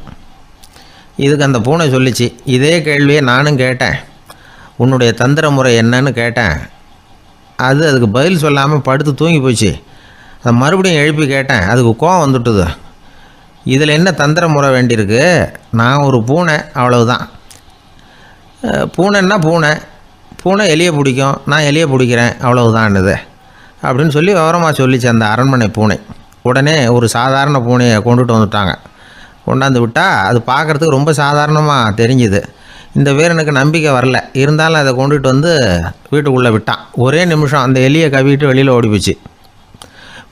இதுக்கு அந்த பூனை சொல்லிச்சு, இதே கேள்வியை நானும் கேட்டேன், உன்னுடைய தந்திர முறை என்னன்னு கேட்டேன். அதுக்கு பதில் சொல்லாமல் படுத்து தூங்கி போச்சு. அதை மறுபடியும் எழுப்பி கேட்டேன், அதுக்கு கோவம் வந்துட்டுது. இதில் என்ன தந்திர முறை வேண்டியிருக்கு, நான் ஒரு பூனை அவ்வளவுதான். பூனைன்னா பூனை, பூனை எலியை பிடிக்கும், நான் எலியை பிடிக்கிறேன் அவ்வளவுதான்னுது அப்படின்னு சொல்லி விவரமாக சொல்லிச்சு அந்த அரண்மனை பூனை. உடனே ஒரு சாதாரண பூனையை கொண்டுட்டு வந்துட்டாங்க. கொண்டாந்து விட்டால் அது பார்க்குறதுக்கு ரொம்ப சாதாரணமாக தெரிஞ்சுது. இந்த வீரனுக்கு நம்பிக்கை வரல. இருந்தாலும் அதை கொண்டுட்டு வந்து வீட்டுக்குள்ளே விட்டான். ஒரே நிமிஷம் அந்த எலியை கவிட்டு வெளியில் ஓடி போச்சு.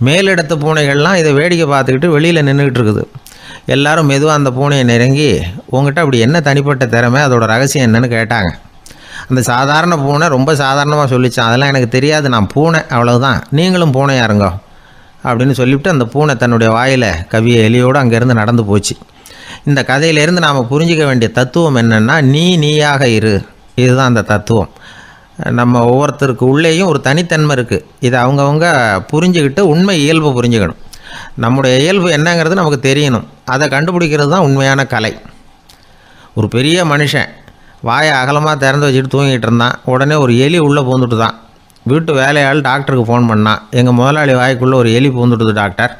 மேலிடத்து பூனைகள்லாம் இதை வேடிக்கை பார்த்துக்கிட்டு வெளியில் நின்றுக்கிட்டு இருக்குது. எல்லாரும் மெதுவாக அந்த பூனையை நெருங்கி, உங்கள்கிட்ட அப்படி என்ன தனிப்பட்ட திறமை, அதோட ரகசியம் என்னன்னு கேட்டாங்க. அந்த சாதாரண பூனை ரொம்ப சாதாரணமாக சொல்லிச்சான், அதெல்லாம் எனக்கு தெரியாது, நான் பூனை, அவ்வளவுதான், நீங்களும் பூனையாக இருங்கோ அப்படின்னு சொல்லிவிட்டு அந்த பூனை தன்னுடைய வாயில் கவிய எலியோடு அங்கேருந்து நடந்து போச்சு. இந்த கதையிலேருந்து நாம் புரிஞ்சிக்க வேண்டிய தத்துவம் என்னென்னா, நீயாக இரு. இதுதான் அந்த தத்துவம். நம்ம ஒவ்வொருத்தருக்கு உள்ளேயும் ஒரு தனித்தன்மை இருக்குது. இதை அவங்கவுங்க புரிஞ்சுக்கிட்டு உண்மை இயல்பு புரிஞ்சுக்கணும். நம்முடைய இயல்பு என்னங்கிறது நமக்கு தெரியணும். அதை கண்டுபிடிக்கிறது தான் உண்மையான கலை. ஒரு பெரிய மனுஷன் வாயை அகலமாக திறந்து வச்சுட்டு தூங்கிட்டு இருந்தான். உடனே ஒரு எலி உள்ளே பூந்துட்டு தான். வீட்டு வேலையாள் டாக்டருக்கு ஃபோன் பண்ணான், எங்கள் முதலாளி வாய்க்குள்ளே ஒரு எலி பூந்துட்டுது டாக்டர்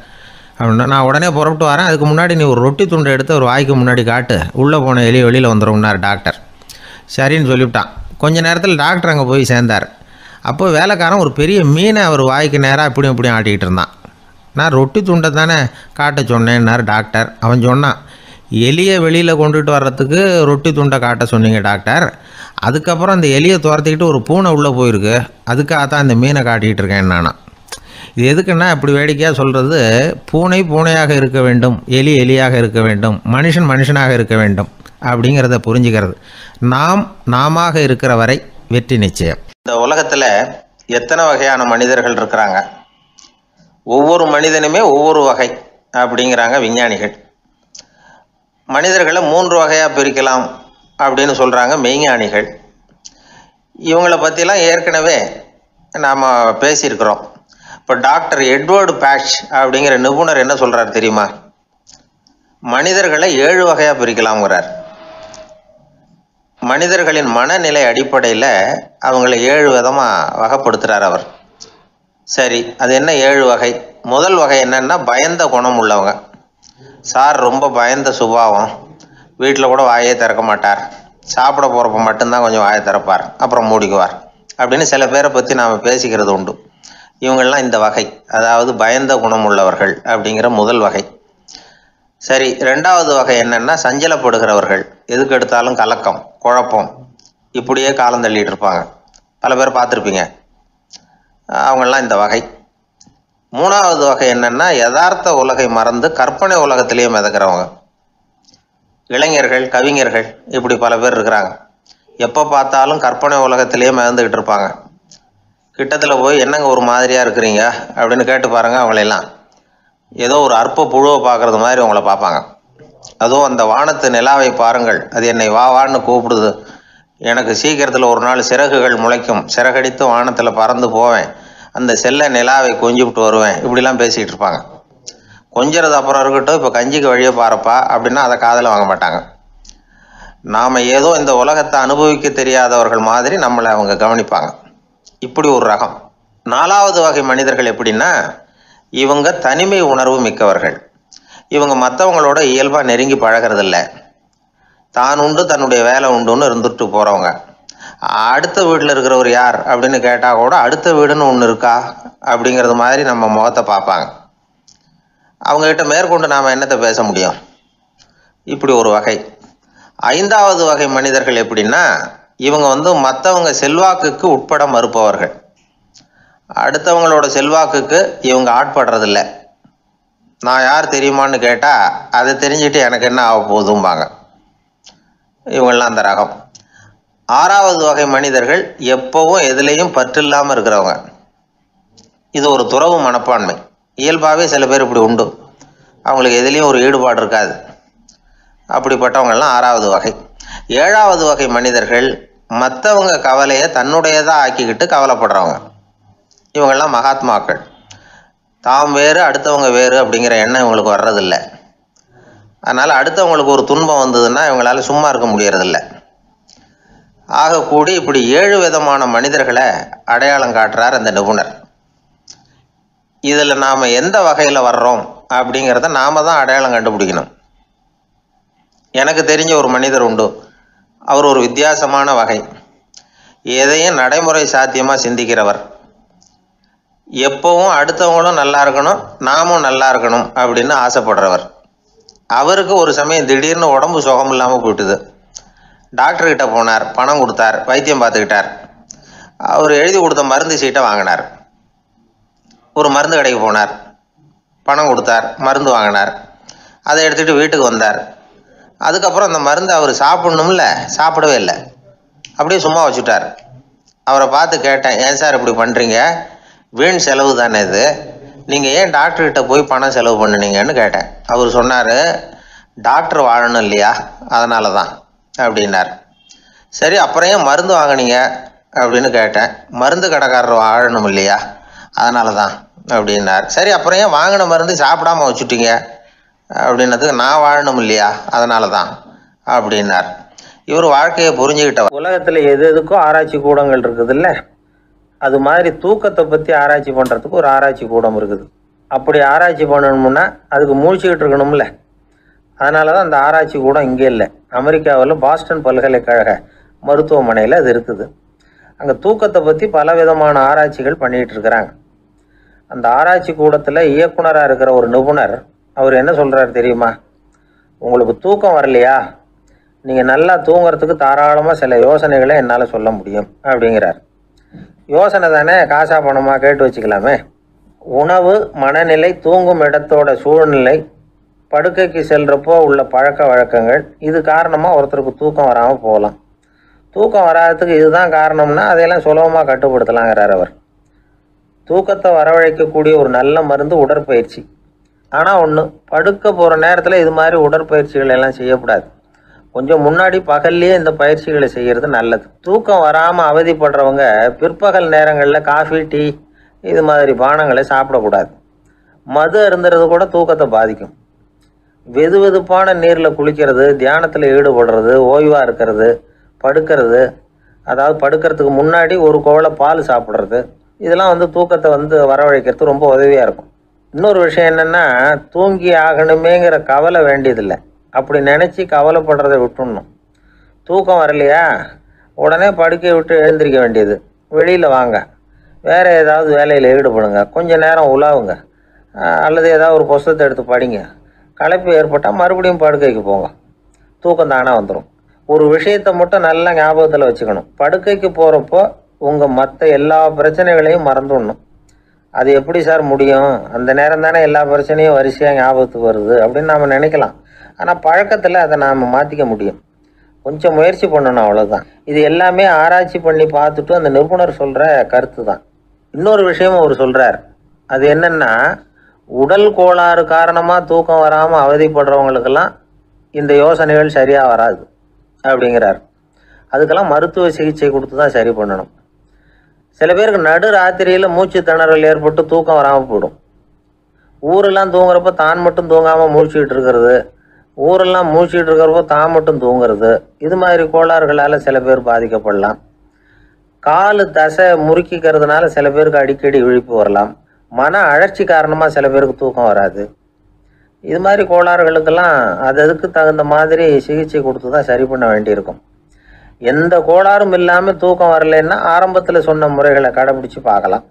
அப்படின்னா. நான் உடனே புறப்பட்டு வரேன், அதுக்கு முன்னாடி நீ ஒரு ரொட்டி துண்டை எடுத்து ஒரு வாய்க்கு முன்னாடி காட்டு, உள்ளே போன எலி வெளியில் வந்துடும்னார் டாக்டர். சரின்னு சொல்லிவிட்டான். கொஞ்ச நேரத்தில் டாக்டர் அங்கே போய் சேர்ந்தார். அப்போ வேலைக்காரன் ஒரு பெரிய மீனை அவர் வாய்க்கு நேராக இப்படியும் ஆட்டிக்கிட்டு இருந்தான். நான் ரொட்டி துண்டை தானே காட்ட சொன்னேன்னார் டாக்டர். அவன் சொன்னான், எலியை வெளியில் கொண்டுட்டு வர்றதுக்கு ரொட்டி துண்டை காட்ட சொன்னீங்க டாக்டர், அதுக்கப்புறம் அந்த எலியை துரத்திக்கிட்டு ஒரு பூனை உள்ளே போயிருக்கு, அதுக்காக தான் இந்த மீனை காட்டிகிட்டு இருக்கேன் நானா. இது எதுக்குன்னா, இப்படி வேடிக்கையாக சொல்கிறது, பூனை பூனையாக இருக்க வேண்டும், எலி எலியாக இருக்க வேண்டும், மனுஷன் மனுஷனாக இருக்க வேண்டும் அப்படிங்கிறத புரிஞ்சுக்கிறது. நாம இருக்கிற வரை வெற்றி நிச்சயம். இந்த உலகத்தில் எத்தனை வகையான மனிதர்கள் இருக்கிறாங்க, ஒவ்வொரு மனிதனுமே ஒவ்வொரு வகை அப்படிங்கிறாங்க விஞ்ஞானிகள். மனிதர்களை 3 வகையாக பிரிக்கலாம் அப்படின்னு சொல்கிறாங்க மெய்ஞானிகள். இவங்களை பற்றிலாம் ஏற்கனவே நாம் பேசியிருக்கிறோம். இப்போ டாக்டர் எட்வர்டு பேட்ச் அப்படிங்கிற நிபுணர் என்ன சொல்கிறார் தெரியுமா? மனிதர்களை 7 வகையாக பிரிக்கலாம்ங்கிறார். மனிதர்களின் மனநிலை அடிப்படையில் அவங்கள 7 விதமாக வகைப்படுத்துகிறார் அவர். சரி, அது என்ன 7 வகை? முதல் வகை என்னன்னா, பயந்த குணம் உள்ளவங்க. சார் ரொம்ப பயந்த சுபாவம், வீட்டில் கூட வாயே திறக்க மாட்டார், சாப்பிட போகிறப்ப மட்டும்தான் கொஞ்சம் வாயை திறப்பார், அப்புறம் மூடிக்குவார் அப்படின்னு சில பேரை பற்றி நாம் பேசிக்கிறது உண்டு. இவங்கள்லாம் இந்த வகை, அதாவது பயந்த குணம் உள்ளவர்கள் அப்படிங்கிற முதல் வகை. சரி, 2வது வகை என்னன்னா, சஞ்சலப்படுகிறவர்கள், எதுக்கு எடுத்தாலும் கலக்கம் குழப்பம், இப்படியே காலம் தள்ளிட்டு இருப்பாங்க. பல பேர் பார்த்துருப்பீங்க. அவங்கெல்லாம் இந்த வகை. 3வது வகை என்னன்னா, யதார்த்த உலகை மறந்து கற்பனை உலகத்திலேயே மிதக்கிறவங்க. இளைஞர்கள், கவிஞர்கள், இப்படி பல பேர் இருக்கிறாங்க. எப்போ பார்த்தாலும் கற்பனை உலகத்திலேயே மிதந்துக்கிட்டு இருப்பாங்க. கிட்டத்தில் போய் என்னங்க ஒரு மாதிரியாக இருக்கிறீங்க அப்படின்னு கேட்டு பாருங்கள், அவங்களெல்லாம் ஏதோ ஒரு அற்ப புழுவை பார்க்குறது மாதிரி அவங்கள பார்ப்பாங்க. அதுவும் அந்த வானத்து நிலாவை பாருங்கள், அது என்னை வான்னு கூப்பிடுது, எனக்கு சீக்கிரத்தில் ஒரு நாள் சிறகுகள் முளைக்கும், சிறகடித்து வானத்தில் பறந்து போவேன், அந்த செல்ல நிலாவை கொஞ்சிவிட்டு வருவேன், இப்படிலாம் பேசிகிட்டு இருப்பாங்க. கொஞ்சிறது அப்புறம் இருக்கட்டும், இப்போ கஞ்சிக்கு வழியே பாருப்பா அப்படின்னா அதை காதில் வாங்க மாட்டாங்க. நாம் ஏதோ இந்த உலகத்தை அனுபவிக்க தெரியாதவர்கள் மாதிரி நம்மளை அவங்க கவனிப்பாங்க. இப்படி ஒரு ரகம். 4வது வகை மனிதர்கள் எப்படின்னா, இவங்க தனிமை உணர்வு மிக்கவர்கள். இவங்க மற்றவங்களோட இயல்பாக நெருங்கி பழகிறதில்ல, தான் உண்டு தன்னுடைய வேலை உண்டுன்னு இருந்துட்டு போகிறவங்க. அடுத்த வீட்டில் இருக்கிறவர் யார் அப்படின்னு கேட்டால் கூட அடுத்த வீடுன்னு ஒன்று இருக்கா அப்படிங்கிறது மாதிரி நம்ம முகத்தை பார்ப்பாங்க. அவங்ககிட்ட மேற்கொண்டு நாம் என்னத்தை பேச முடியும்? இப்படி ஒரு வகை. 5வது வகை மனிதர்கள் எப்படின்னா, இவங்க மற்றவங்க செல்வாக்குக்கு உட்பட மறுப்பவர்கள். அடுத்தவங்களோட செல்வாக்குக்கு இவங்க ஆட்படுறதில்ல. நான் யார் தெரியுமான்னு கேட்டால் அதை தெரிஞ்சுட்டு எனக்கு என்ன ஆக போகுதும்பாங்க. இவங்கெல்லாம் அந்த ரகம். 6வது வகை மனிதர்கள் எப்போவும் எதுலேயும் பற்றில்லாமல் இருக்கிறவங்க. இது ஒரு துறவு மனப்பான்மை. இயல்பாகவே சில பேர் இப்படி உண்டு, அவங்களுக்கு எதுலேயும் ஒரு ஈடுபாடு இருக்காது. அப்படிப்பட்டவங்கெல்லாம் 6வது வகை. 7வது வகை மனிதர்கள் மற்றவங்க கவலையை தன்னுடையதாக ஆக்கிக்கிட்டு கவலைப்படுறவங்க. இவங்கெல்லாம் மகாத்மாக்கள். தாம் வேறு அடுத்தவங்க வேறு அப்படிங்கிற எண்ணம் இவங்களுக்கு வர்றதில்லை. அதனால் அடுத்தவங்களுக்கு ஒரு துன்பம் வந்ததுன்னா இவங்களால சும்மா இருக்க முடியறதில்லை. ஆகக்கூடி இப்படி 7 விதமான மனிதர்களை அடையாளம் காட்டுறார் அந்த நிபுணர். இதில் நாம் எந்த வகையில் வர்றோம் அப்படிங்கிறத நாம் தான் அடையாளம் கண்டுபிடிக்கணும். எனக்கு தெரிஞ்ச ஒரு மனிதர் உண்டு. அவர் ஒரு வித்தியாசமான வகை. எதையும் நடைமுறை சாத்தியமாக சிந்திக்கிறவர். எப்போவும் அடுத்தவங்களும் நல்லா இருக்கணும், நாமும் நல்லா இருக்கணும் அப்படின்னு ஆசைப்படுறவர். அவருக்கு ஒரு சமயம் திடீர்னு உடம்பு சுகம் இல்லாமல் போயிட்டுது. டாக்டர்கிட்ட போனார், பணம் கொடுத்தார், வைத்தியம் பார்த்துக்கிட்டார். அவர் எழுதி கொடுத்த மருந்து சீட்டை வாங்கினார். ஒரு மருந்து கடைக்கு போனார். பணம் கொடுத்தார், மருந்து வாங்கினார். அதை எடுத்துகிட்டு வீட்டுக்கு வந்தார். அதுக்கப்புறம் அந்த மருந்து அவர் சாப்பிட்ணும்ல, சாப்பிடவே இல்லை, அப்படியே சும்மா வச்சுட்டார். அவரை பார்த்து கேட்டேன், ஏன் சார் இப்படி பண்ணுறீங்க, வீண் செலவு தானே இது, நீங்கள் ஏன் டாக்டர்கிட்ட போய் பணம் செலவு பண்ணுனீங்கன்னு கேட்டேன். அவர் சொன்னார், டாக்டர் வாழணும் இல்லையா, அதனால தான் அப்படின்னார். சரி, அப்புறம் ஏன் மருந்து வாங்கினீங்க அப்படின்னு கேட்டேன். மருந்து கடைக்காரர் வாழணும் இல்லையா, அதனால தான் அப்படின்னார். சரி, அப்புறம் ஏன் வாங்கின மருந்து சாப்பிடாம வச்சுட்டீங்க அப்படின்னதுக்கு, நான் வாழணும் இல்லையா, அதனால தான் அப்படின்னார். இவர் வாழ்க்கையை புரிஞ்சுக்கிட்டவர். உலகத்தில் எது எதுக்கும் ஆராய்ச்சி கூடங்கள் இருக்குது இல்லை, அது மாதிரி தூக்கத்தை பற்றி ஆராய்ச்சி பண்ணுறதுக்கு ஒரு ஆராய்ச்சி கூடம் இருக்குது. அப்படி ஆராய்ச்சி பண்ணணும்னா அதுக்கு மூழ்கிக்கிட்டு இருக்கணும்ல, அதனால தான் அந்த ஆராய்ச்சி கூடம் இங்கே இல்லை. அமெரிக்காவில் பாஸ்டன் பல்கலைக்கழக மருத்துவமனையில் அது இருக்குது. அங்கே தூக்கத்தை பற்றி பல விதமான ஆராய்ச்சிகள் பண்ணிகிட்டு இருக்கிறாங்க. அந்த ஆராய்ச்சி கூடத்தில் இயக்குனராக இருக்கிற ஒரு நிபுணர், அவர் என்ன சொல்கிறார் தெரியுமா, உங்களுக்கு தூக்கம் வரலையா, நீங்கள் நல்லா தூங்குறதுக்கு தாராளமாக சில யோசனைகளை என்னால் சொல்ல முடியும் அப்படிங்கிறார். யோசனை தானே, காசா பணமாக கேட்டு வச்சுக்கலாமே. உணவு, மனநிலை, தூங்கும் இடத்தோட சூழ்நிலை, படுக்கைக்கு செல்கிறப்போ உள்ள பழக்க வழக்கங்கள், இது காரணமாக ஒருத்தருக்கு தூக்கம் வராமல் போகலாம். தூக்கம் வராததுக்கு இதுதான் காரணம்னா அதையெல்லாம் சுலபமாக கட்டுப்படுத்தலாங்கிறார் அவர். தூக்கத்தை வரவழைக்கக்கூடிய ஒரு நல்ல மருந்து உடற்பயிற்சி. ஆனால் ஒன்று, படுக்க போகிற நேரத்தில் இது மாதிரி உடற்பயிற்சிகள் எல்லாம் செய்யக்கூடாது. கொஞ்சம் முன்னாடி பகல்லையே இந்த பயிற்சிகளை செய்கிறது நல்லது. தூக்கம் வராமல் அவதிப்படுறவங்க பிற்பகல் நேரங்களில் காஃபி, டீ இது மாதிரி பானங்களை சாப்பிடக்கூடாது. மது அருந்துறது கூட தூக்கத்தை பாதிக்கும். வெது வெதுப்பான நீரில் குளிக்கிறது, தியானத்தில் ஈடுபடுறது, ஓய்வாக இருக்கிறது, படுக்கிறது, அதாவது படுக்கிறதுக்கு முன்னாடி ஒரு குவளை பால் சாப்பிட்றது, இதெல்லாம் தூக்கத்தை வரவழைக்கிறது ரொம்ப உதவியாக இருக்கும். இன்னொரு விஷயம் என்னென்னா, தூங்கி ஆகணுமேங்கிற கவலை வேண்டியதில்லை. அப்படி நினச்சி கவலைப்படுறதை விட்டுடணும். தூக்கம் வரலையா, உடனே படுக்கையை விட்டு எழுந்திரிக்க வேண்டியது. வெளியில் வாங்க, வேறு ஏதாவது வேலையில் ஈடுபடுங்க, கொஞ்சம் நேரம் உலாவுங்க, அல்லது ஏதாவது ஒரு புஸ்தகத்தை எடுத்து படிங்க. களைப்பு ஏற்பட்டால் மறுபடியும் படுக்கைக்கு போங்க, தூக்கம் தானே வந்துடும். ஒரு விஷயத்தை மட்டும் நல்லா ஞாபகத்தில் வச்சுக்கணும், படுக்கைக்கு போகிறப்போ உங்கள் மற்ற எல்லா பிரச்சனைகளையும் மறந்துடணும். அது எப்படி சார் முடியும், அந்த நேரம் தானே எல்லா பிரச்சனையும் வரிசையாக ஞாபகத்துக்கு வருது அப்படின்னு நாம் நினைக்கலாம். ஆனால் பழக்கத்தில் அதை நாம் மாற்றிக்க முடியும். கொஞ்சம் முயற்சி பண்ணணும், அவ்வளோதான். இது எல்லாமே ஆராய்ச்சி பண்ணி பார்த்துட்டு அந்த நிபுணர் சொல்கிற கருத்து தான். இன்னொரு விஷயமும் அவர் சொல்கிறார். அது என்னென்னா, உடல் கோளாறு காரணமாக தூக்கம் வராமல் அவதிப்படுறவங்களுக்கெல்லாம் இந்த யோசனைகள் சரியாக வராது அப்படிங்கிறார். அதுக்கெல்லாம் மருத்துவ சிகிச்சை கொடுத்து தான் சரி பண்ணணும். சில பேருக்கு நடு ராத்திரியில் மூச்சு திணறல் ஏற்பட்டு தூக்கம் வராமல் போயிடும். ஊரெல்லாம் தூங்குறப்ப தான் மட்டும் தூங்காமல் மூழ்கிட்டு இருக்கிறது, ஊரெல்லாம் மூழ்கிட்டு இருக்கிறப்போ தான் மட்டும் தூங்குறது, இது மாதிரி கோளாறுகளால் சில பேர் பாதிக்கப்படலாம். காலு தசை முறுக்கிக்கிறதுனால சில பேருக்கு அடிக்கடி விழிப்பு வரலாம். மன அழற்சி காரணமாக சில பேருக்கு தூக்கம் வராது. இது மாதிரி கோளாறுகளுக்கெல்லாம் அதுக்கு தகுந்த மாதிரி சிகிச்சை கொடுத்து தான் சரி பண்ண வேண்டியிருக்கும். எந்த கோளாறும் இல்லாமல் தூக்கம் வரலைன்னா ஆரம்பத்தில் சொன்ன முறைகளை கடைபிடிச்சு பார்க்கலாம்.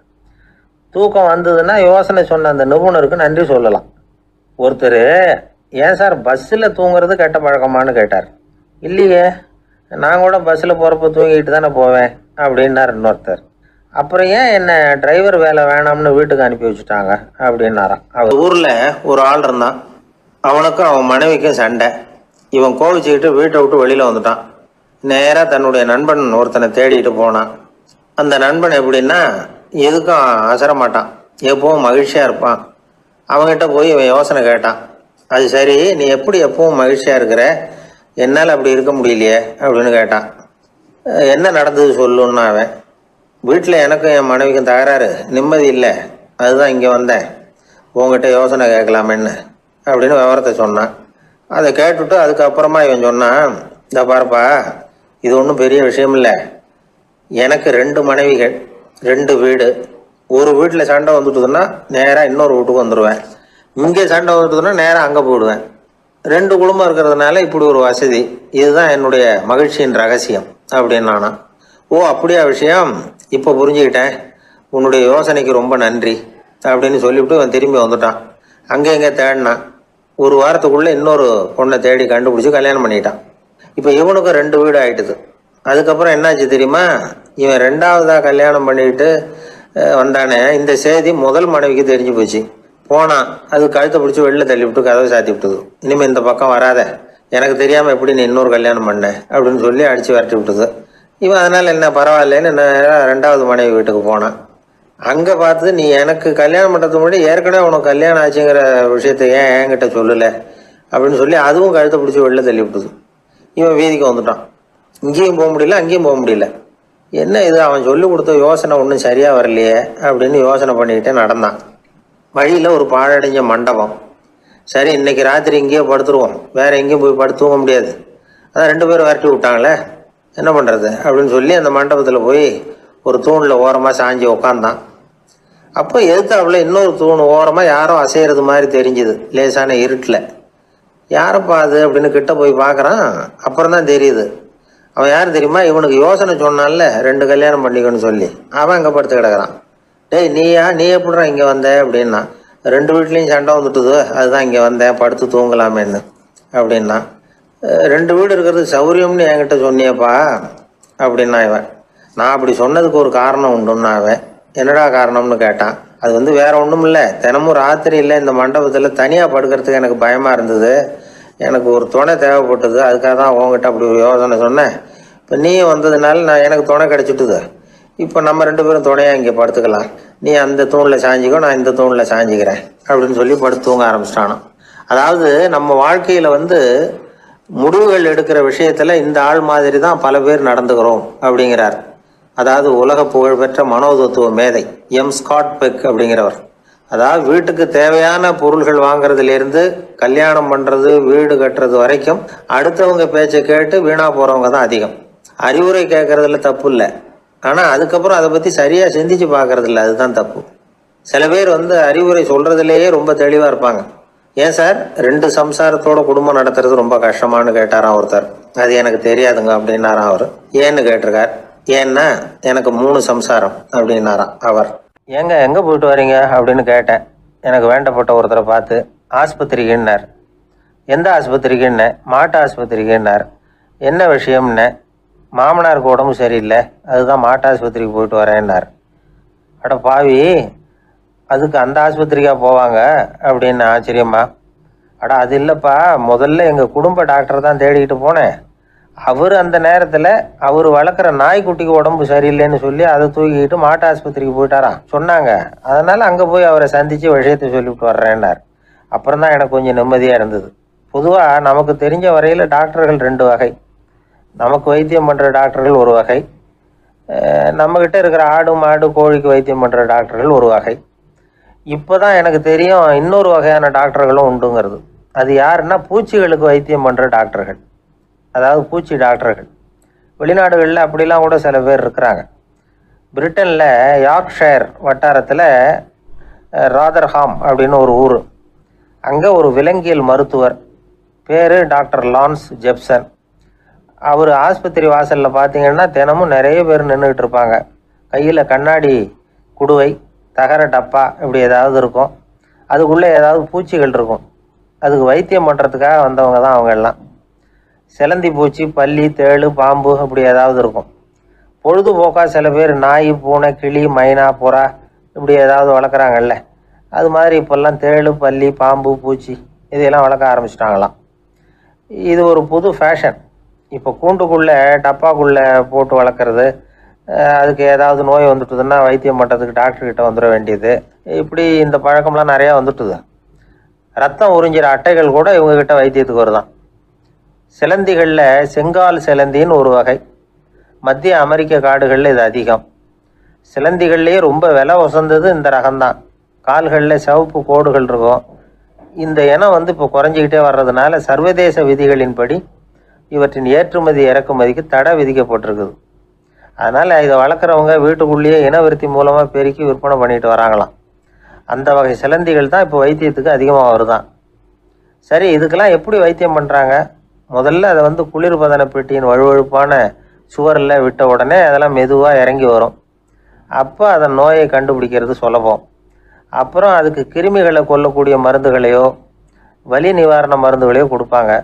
தூக்கம் வந்ததுன்னா யோசனை சொன்ன அந்த நிபுணருக்கு நன்றி சொல்லலாம். ஒருத்தர், ஏன் சார் பஸ்ஸில் தூங்குறது கெட்ட பழக்கமானு கேட்டார். இல்லையே, நான் கூட பஸ்ஸில் போகிறப்ப தூங்கிட்டு தானே போவேன் அப்படின்னார் இன்னொருத்தர். அப்புறம் ஏன் என்ன டிரைவர் வேலை வேணாம்னு வீட்டுக்கு அனுப்பி வச்சுட்டாங்க அப்படின்னாராம். அவர் ஊரில் ஒரு ஆள் இருந்தான். அவனுக்கும் அவன் மனைவிக்கும் சண்டை. இவன் கோவிச்சுக்கிட்டு வீட்டை விட்டு வெளியில் வந்துட்டான். நேராக தன்னுடைய நண்பன் ஒருத்தனை தேடிட்டு போனான். அந்த நண்பன் எப்படின்னா, எதுக்கும் அசர மாட்டான், எப்பவும் மகிழ்ச்சியாக இருப்பான். அவங்ககிட்ட போய் இவன் யோசனை கேட்டான். அது சரி, நீ எப்படி எப்பவும் மகிழ்ச்சியாக இருக்கிற, என்னால் அப்படி இருக்க முடியலையே அப்படின்னு கேட்டான். என்ன நடந்தது சொல்லுன்னா அவன், வீட்டில் எனக்கும் என் மனைவிக்கும் தகராறு, நிம்மதி இல்லை, அதுதான் இங்கே வந்தேன், உங்ககிட்ட யோசனை கேட்கலாமேன்னு அப்படின்னு விவரத்தை சொன்னான். அதை கேட்டுவிட்டு அதுக்கப்புறமா இவன் சொன்னான், இந்த பாருப்பா, இது ஒன்றும் பெரிய விஷயம் இல்லை, எனக்கு 2 மனைவிகள், 2 வீடு. ஒரு வீட்டில் சண்டை வந்துட்டுதுன்னா நேராக இன்னொரு வீட்டுக்கு வந்துடுவேன், இங்கே சண்டை வந்துட்டுதுன்னா நேராக அங்கே போயிடுவேன். 2 குடும்பம் இருக்கிறதுனால இப்படி ஒரு வசதி, இதுதான் என்னுடைய மகிழ்ச்சியின் ரகசியம் அப்படின்னு நானா. ஓ அப்படியா விஷயம், இப்போ புரிஞ்சுக்கிட்டேன், உன்னுடைய யோசனைக்கு ரொம்ப நன்றி அப்படின்னு சொல்லிவிட்டு அவன் திரும்பி வந்துட்டான். அங்கே இங்கே தேடினான். ஒரு வாரத்துக்குள்ளே இன்னொரு பொண்ணை தேடி கண்டுபிடிச்சி கல்யாணம் பண்ணிட்டான். இப்போ இவனுக்கும் 2 வீடு ஆகிட்டுது. அதுக்கப்புறம் என்னாச்சு தெரியுமா, இவன் 2ஆவதாக கல்யாணம் பண்ணிக்கிட்டு வந்தானே, இந்த செய்தி முதல் மனைவிக்கு தெரிஞ்சு போச்சு. போனான். அது கழுத்தை பிடிச்சி வெளில தள்ளி விட்டு கதவை சாத்தி விட்டுது. இனிமேல் இந்த பக்கம் வராத, எனக்கு தெரியாமல் எப்படி நீ இன்னொரு கல்யாணம் பண்ண அப்படின்னு சொல்லி அடித்து விரட்டி விட்டுது. இவன் அதனால் என்ன பரவாயில்லன்னு ரெண்டாவது மனைவி வீட்டுக்கு போனான். அங்கே பார்த்து நீ எனக்கு கல்யாணம் பண்ணுறதுக்கு முன்னாடி ஏற்கனவே உனக்கு கல்யாணம் ஆச்சுங்கிற விஷயத்தை ஏன் என்கிட்ட சொல்லலை அப்படின்னு சொல்லி அதுவும் கழுத்தை பிடிச்சி வெளில தள்ளி விட்டுது. இவன் வீதிக்கு வந்துட்டான். இங்கேயும் போக முடியல, அங்கேயும் போக முடியல. என்ன இது, அவன் சொல்லி கொடுத்த யோசனை ஒன்றும் சரியாக வரலையே அப்படின்னு யோசனை பண்ணிக்கிட்டே நடந்தான். வழியில் ஒரு பாழடைஞ்ச மண்டபம். சரி, இன்னைக்கு ராத்திரி இங்கேயே படுத்துருவோம், வேற எங்கேயும் போய் படுத்து தூங்க முடியாது, அதான் 2 பேரும் விரட்டி விட்டாங்களே, என்ன பண்ணுறது அப்படின்னு சொல்லி அந்த மண்டபத்தில் போய் ஒரு தூணில் ஓரமாக சாஞ்சி உக்காந்தான். அப்போ எதிர்த்தாப்புல இன்னொரு தூண் ஓரமாக யாரோ அசைகிறது மாதிரி தெரிஞ்சுது, லேசான இருட்டில். யாரப்பா அது அப்படின்னு கிட்ட போய் பார்க்குறான். அப்புறம் தான் தெரியுது அவன் யார் தெரியுமா, இவனுக்கு யோசனை சொன்னான்ல 2 கல்யாணம் பண்ணிக்கணும்னு சொல்லி, அவன் அங்கே படுத்து கிடக்குறான். டேய் நீ எப்படிறா இங்கே வந்த அப்படின்னா, 2 வீட்லேயும் சண்டை வந்துட்டுது, அதுதான் இங்கே வந்தேன் படுத்து தூங்கலாமேன்னு அப்படின்னா. 2 வீடு இருக்கிறது சௌரியம்னு என்கிட்ட சொன்னியப்பா அப்படின்னா இவன். நான் அப்படி சொன்னதுக்கு ஒரு காரணம் உண்டுன்னா அவன். என்னடா காரணம்னு கேட்டான். அது வேற ஒன்றும் இல்லை, தினமும் ராத்திரி இல்லை இந்த மண்டபத்தில் தனியாக படுக்கிறதுக்கு எனக்கு பயமாக இருந்தது, எனக்கு ஒரு துணை தேவைப்பட்டது, அதுக்காக தான் உங்ககிட்ட அப்படி ஒரு யோசனை சொன்னேன். இப்போ நீ வந்ததுனால எனக்கு துணை கிடச்சிட்டுது. இப்போ நம்ம 2 பேரும் துணையாக இங்கே படுத்துக்கலாம், நீ அந்த தூணில் சாஞ்சிக்கோ, நான் இந்த தூணில் சாஞ்சிக்கிறேன் அப்படின்னு சொல்லி படுத்து தூங்க ஆரம்பிச்சிட்டானோ. அதாவது நம்ம வாழ்க்கையில் முடிவுகள் எடுக்கிற விஷயத்தில் இந்த ஆள் மாதிரி தான் பல பேர் நடந்துக்கிறோம் அப்படிங்கிறார். அதாவது உலக புகழ்பெற்ற மனோதத்துவ மேதை ஸ்காட் பெக் அப்படிங்கிறவர். அதாவது வீட்டுக்கு தேவையான பொருள்கள் வாங்குறதுலேருந்து கல்யாணம் பண்ணுறது, வீடு கட்டுறது வரைக்கும் அடுத்தவங்க பேச்சை கேட்டு வீணாக போகிறவங்க தான் அதிகம். அறிவுரை கேட்கறதுல தப்பு இல்லை, ஆனால் அதுக்கப்புறம் அதை பற்றி சரியாக சிந்திச்சு பார்க்கறது இல்லை, அதுதான் தப்பு. சில பேர் அறிவுரை சொல்கிறதுலேயே ரொம்ப தெளிவாக இருப்பாங்க. ஏன் சார் 2 சம்சாரத்தோட குடும்பம் நடத்துறது ரொம்ப கஷ்டமானு கேட்டாராம் ஒருத்தர். அது எனக்கு தெரியாதுங்க அப்படின்னாராம் அவர். ஏன்னு கேட்டிருக்கார். ஏன்னா எனக்கு 3 சம்சாரம் அப்படின்னாராம் அவர். ஏங்க எங்கே போயிட்டு வரீங்க அப்படின்னு கேட்டேன். எனக்கு வேண்டப்பட்ட ஒருத்தரை பார்த்து. ஆஸ்பத்திரிக்குன்னார். எந்த ஆஸ்பத்திரிக்குன்னே? மாட்டு ஆஸ்பத்திரிக்குன்னார். என்ன விஷயம்னே? மாமனாருக்கு உடம்பு சரியில்லை, அதுதான் மாட்டு ஆஸ்பத்திரிக்கு போயிட்டு வரேன்னார். அட பாவி, அதுக்கு அந்த ஆஸ்பத்திரிக்கா போவாங்க அப்படின்னு ஆச்சரியமா. அட அது இல்லைப்பா, முதல்ல எங்கள் குடும்ப டாக்டர் தான் தேடிக்கிட்டு போனேன். அவர் அந்த நேரத்தில் அவர் வளர்க்குற நாய்க்குட்டிக்கு உடம்பு சரியில்லைன்னு சொல்லி அதை தூக்கிக்கிட்டு மாட்டு ஆஸ்பத்திரிக்கு போயிட்டாராம் சொன்னாங்க. அதனால் அங்கே போய் அவரை சந்தித்து விஷயத்தை சொல்லிவிட்டு வர்றேன்னார். அப்புறம் தான் எனக்கு கொஞ்சம் நிம்மதியாக இருந்தது. பொதுவாக நமக்கு தெரிஞ்ச வரையில் டாக்டர்கள் 2 வகை. நமக்கு வைத்தியம் பண்ணுற டாக்டர்கள் ஒரு வகை, நம்மக்கிட்ட இருக்கிற ஆடு மாடு கோழிக்கு வைத்தியம் பண்ணுற டாக்டர்கள் ஒரு வகை. இப்போ தான் எனக்கு தெரியும் இன்னொரு வகையான டாக்டர்களும் உண்டுங்கிறது. அது யாருன்னா பூச்சிகளுக்கு வைத்தியம் பண்ணுற டாக்டர்கள், அதாவது பூச்சி டாக்டர்கள். வெளிநாடுகளில் அப்படிலாம் கூட சில பேர் இருக்கிறாங்க. பிரிட்டனில் யார்க்ஷயர் வட்டாரத்தில் ராதர்ஹாம் அப்படின்னு ஒரு ஊர். அங்கே ஒரு விலங்கியல் மருத்துவர், பேர் டாக்டர் லான்ஸ் ஜெப்சன். அவர் ஆஸ்பத்திரி வாசலில் பார்த்தீங்கன்னா தினமும் நிறைய பேர் நின்றுக்கிட்டு இருப்பாங்க. கையில் கண்ணாடி குடுவை, தகர டப்பா இப்படி ஏதாவது இருக்கும். அதுக்குள்ளே ஏதாவது பூச்சிகள் இருக்கும். அதுக்கு வைத்தியம் பண்ணுறதுக்காக வந்தவங்க தான் அவங்க எல்லாம். சிலந்தி பூச்சி, பல்லி, தேளு, பாம்பு இப்படி ஏதாவது இருக்கும். பொழுதுபோக்காக சில பேர் நாய், பூனை, கிளி, மைனா, புறா இப்படி ஏதாவது வளர்க்குறாங்கல்ல, அது மாதிரி இப்போல்லாம் தேளு, பல்லி, பாம்பு, பூச்சி இதையெல்லாம் வளர்க்க ஆரம்பிச்சிட்டாங்களாம். இது ஒரு புது ஃபேஷன். இப்போ கூண்டுக்குள்ளே டப்பாக்குள்ளே போட்டு வளர்க்குறது, அதுக்கு ஏதாவது நோய் வந்துட்டுதுன்னா வைத்தியம் பண்ணுறதுக்கு டாக்டர்கிட்ட வந்துட வேண்டியது, இப்படி இந்த பழக்கம்லாம் நிறையா வந்துட்டுது. ரத்தம் உறிஞ்சிற அட்டைகள் கூட இவங்ககிட்ட வைத்தியத்துக்கு வருதான். சிலந்திகளில் செங்கால் சிலந்தின்னு ஒரு வகை. மத்திய அமெரிக்க காடுகளில் இது அதிகம். சிலந்திகள்லேயே ரொம்ப விலை உசந்தது இந்த ரகம்தான். கால்களில் சிவப்பு கோடுகள் இருக்கும். இந்த இனம் இப்போ குறைஞ்சிக்கிட்டே வர்றதுனால சர்வதேச விதிகளின்படி இவற்றின் ஏற்றுமதி இறக்குமதிக்கு தடை விதிக்கப்பட்டிருக்குது. அதனால் இதை வளர்க்குறவங்க வீட்டுக்குள்ளேயே இனவிருத்தி மூலமாக பெருக்கி விற்பனை பண்ணிட்டு வராங்களாம். அந்த வகை சிலந்திகள் தான் இப்போ வைத்தியத்துக்கு அதிகமாக வருதான். சரி, இதுக்கெல்லாம் எப்படி வைத்தியம் பண்ணுறாங்க? முதல்ல அதை குளிர்பதன பெட்டியின் வழுவழுப்பான சுவரில் விட்ட உடனே அதெல்லாம் மெதுவாக இறங்கி வரும். அப்போ அதன் நோயை கண்டுபிடிக்கிறது சுலபம். அப்புறம் அதுக்கு கிருமிகளை கொல்லக்கூடிய மருந்துகளையோ வலி நிவாரண மருந்துகளையோ கொடுப்பாங்க.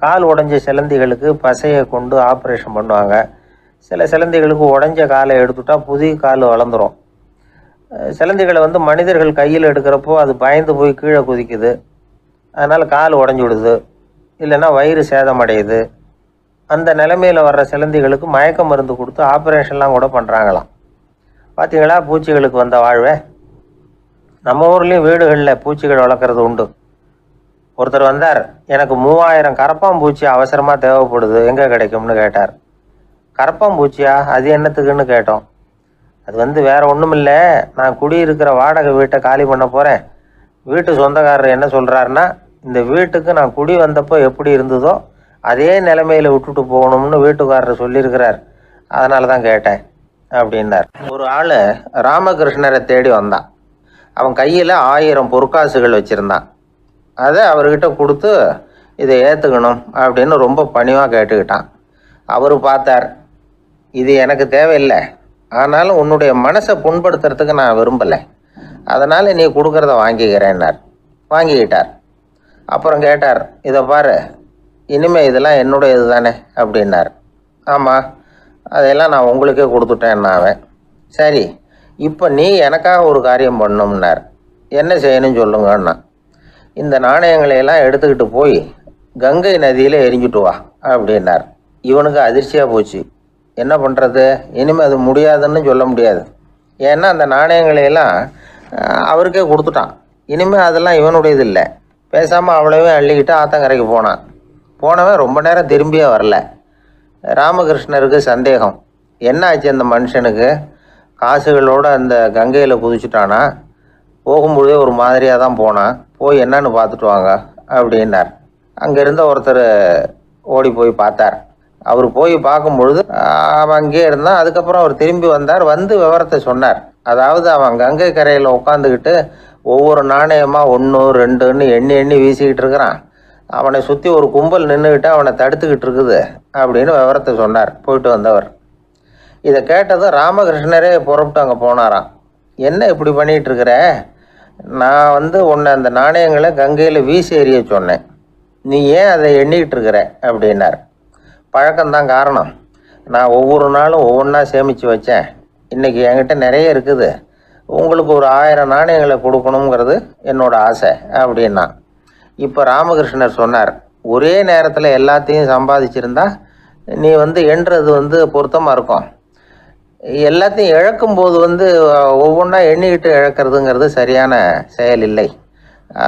கால் உடைஞ்ச சிலந்திகளுக்கு பசையை கொண்டு ஆப்ரேஷன் பண்ணுவாங்க. சில சிலந்திகளுக்கு உடைஞ்ச காலை எடுத்துட்டா புதிய கால் வளர்ந்துடும். சிலந்திகளை வந்து மனிதர்கள் கையில் எடுக்கிறப்போ அது பயந்து போய் கீழே குதிக்குது. அதனால் கால் உடஞ்சி விடுது, இல்லைன்னா வயிறு சேதமடையுது. அந்த நிலைமையில் வர்ற சிலந்திகளுக்கு மயக்க மருந்து கொடுத்து ஆப்ரேஷன்லாம் கூட பண்ணுறாங்களாம். பார்த்தீங்களா பூச்சிகளுக்கு வந்த வாழ்வே. நம்ம ஊர்லேயும் வீடுகளில் பூச்சிகள் வளர்க்குறது உண்டு. ஒருத்தர் வந்தார், எனக்கு 3000 கரப்பாம்பூச்சி அவசரமாக தேவைப்படுது, எங்கே கிடைக்கும்னு கேட்டார். கரப்பாம்பூச்சியா, அது என்னத்துக்குன்னு கேட்டோம். அது வந்து வேறு ஒன்றும் இல்லை, நான் குடியிருக்கிற வாடகை வீட்டை காலி பண்ண போகிறேன். வீட்டு சொந்தக்காரர் என்ன சொல்கிறாருன்னா, இந்த வீட்டுக்கு நான் குடி வந்தப்போ எப்படி இருந்ததோ அதே நிலைமையில் விட்டுட்டு போகணும்னு வீட்டுக்காரர் சொல்லியிருக்கிறார், அதனால தான் கேட்டேன் அப்படின்னார். ஒரு ஆள் ராமகிருஷ்ணரை தேடி வந்தான். அவன் கையில் 1000 பொற்காசுகள் வச்சுருந்தான். அதை அவர்கிட்ட கொடுத்து இதை ஏற்றுக்கணும் அப்படின்னு ரொம்ப பணிவாக கேட்டுக்கிட்டான். அவர் பார்த்தார், இது எனக்கு தேவையில்லை, ஆனாலும் உன்னுடைய மனசை புண்படுத்துறதுக்கு நான் விரும்பலை, அதனால் நீ கொடுக்குறத வாங்கிக்கிறேன்னார். வாங்கிக்கிட்டார். அப்புறம் கேட்டார், இதை பாரு, இனிமேல் இதெல்லாம் என்னுடையது தானே அப்படின்னார். ஆமாம், அதையெல்லாம் நான் உங்களுக்கே கொடுத்துட்டேன் அவன். சரி, இப்போ நீ எனக்காக ஒரு காரியம் பண்ணணும்னார். என்ன செய்யணும்னு சொல்லுங்கன்னா, இந்த நாணயங்களையெல்லாம் எடுத்துக்கிட்டு போய் கங்கை நதியில் எரிஞ்சுட்டு வா அப்படின்னார். இவனுக்கு அதிர்ச்சியாக போச்சு. என்ன பண்ணுறது, இனிமேல் அது முடியாதுன்னு சொல்ல முடியாது. ஏன்னா அந்த நாணயங்களையெல்லாம் அவருக்கே கொடுத்துட்டான். இனிமேல் அதெல்லாம் இவனுடையது இல்லை. பேசாமல் அவ்வளவே அள்ளிக்கிட்டு ஆத்தங்கரைக்கு போனான். போனவன் ரொம்ப நேரம் திரும்பியே வரல. ராமகிருஷ்ணருக்கு சந்தேகம், என்ன ஆச்சு அந்த மனுஷனுக்கு, காசுகளோடு அந்த கங்கையில் குதிச்சுட்டானா, போகும்பொழுதே ஒரு மாதிரியாக தான் போனான், போய் என்னன்னு பார்த்துட்டு வாங்க அப்படின்னார். அங்கே இருந்த ஒருத்தர் ஓடி போய் பார்த்தார். அவர் போய் பார்க்கும்பொழுது அவன் அங்கேயே இருந்தான். அதுக்கப்புறம் அவர் திரும்பி வந்தார், வந்து விவரத்தை சொன்னார். அதாவது அவன் கங்கை கரையில் உட்காந்துக்கிட்டு ஒவ்வொரு நாணயமாக 1 2ன்னு எண்ணி எண்ணி வீசிக்கிட்டு இருக்கிறான். அவனை சுற்றி ஒரு கும்பல் நின்றுக்கிட்டு அவனை தடுத்துக்கிட்டு இருக்குது அப்படின்னு விவரத்தை சொன்னார் போயிட்டு வந்தவர். இதை கேட்டதும் ராமகிருஷ்ணரே புறப்பட்டு அங்கே போனாராம். என்ன இப்படி பண்ணிகிட்டு இருக்கிற, நான் வந்து உன்னை அந்த நாணயங்களை கங்கையில் வீசி எறிய சொன்னேன், நீ ஏன் அதை எண்ணிக்கிட்டு இருக்கிற அப்படின்னார். பழக்கம்தான் காரணம், நான் ஒவ்வொரு நாளும் ஒவ்வொன்றா சேமித்து வச்சேன், இன்றைக்கி என்கிட்ட நிறைய இருக்குது, உங்களுக்கு ஒரு 1000 நாணயங்களை கொடுக்கணுங்கிறது என்னோட ஆசை அப்படின்னா. இப்போ ராமகிருஷ்ணர் சொன்னார், ஒரே நேரத்தில் எல்லாத்தையும் சம்பாதிச்சிருந்தா நீ வந்து எண்ணுறது பொருத்தமாக இருக்கும். எல்லாத்தையும் இழக்கும்போது ஒவ்வொன்றா எண்ணிக்கிட்டு இழக்கிறதுங்கிறது சரியான செயல் இல்லை.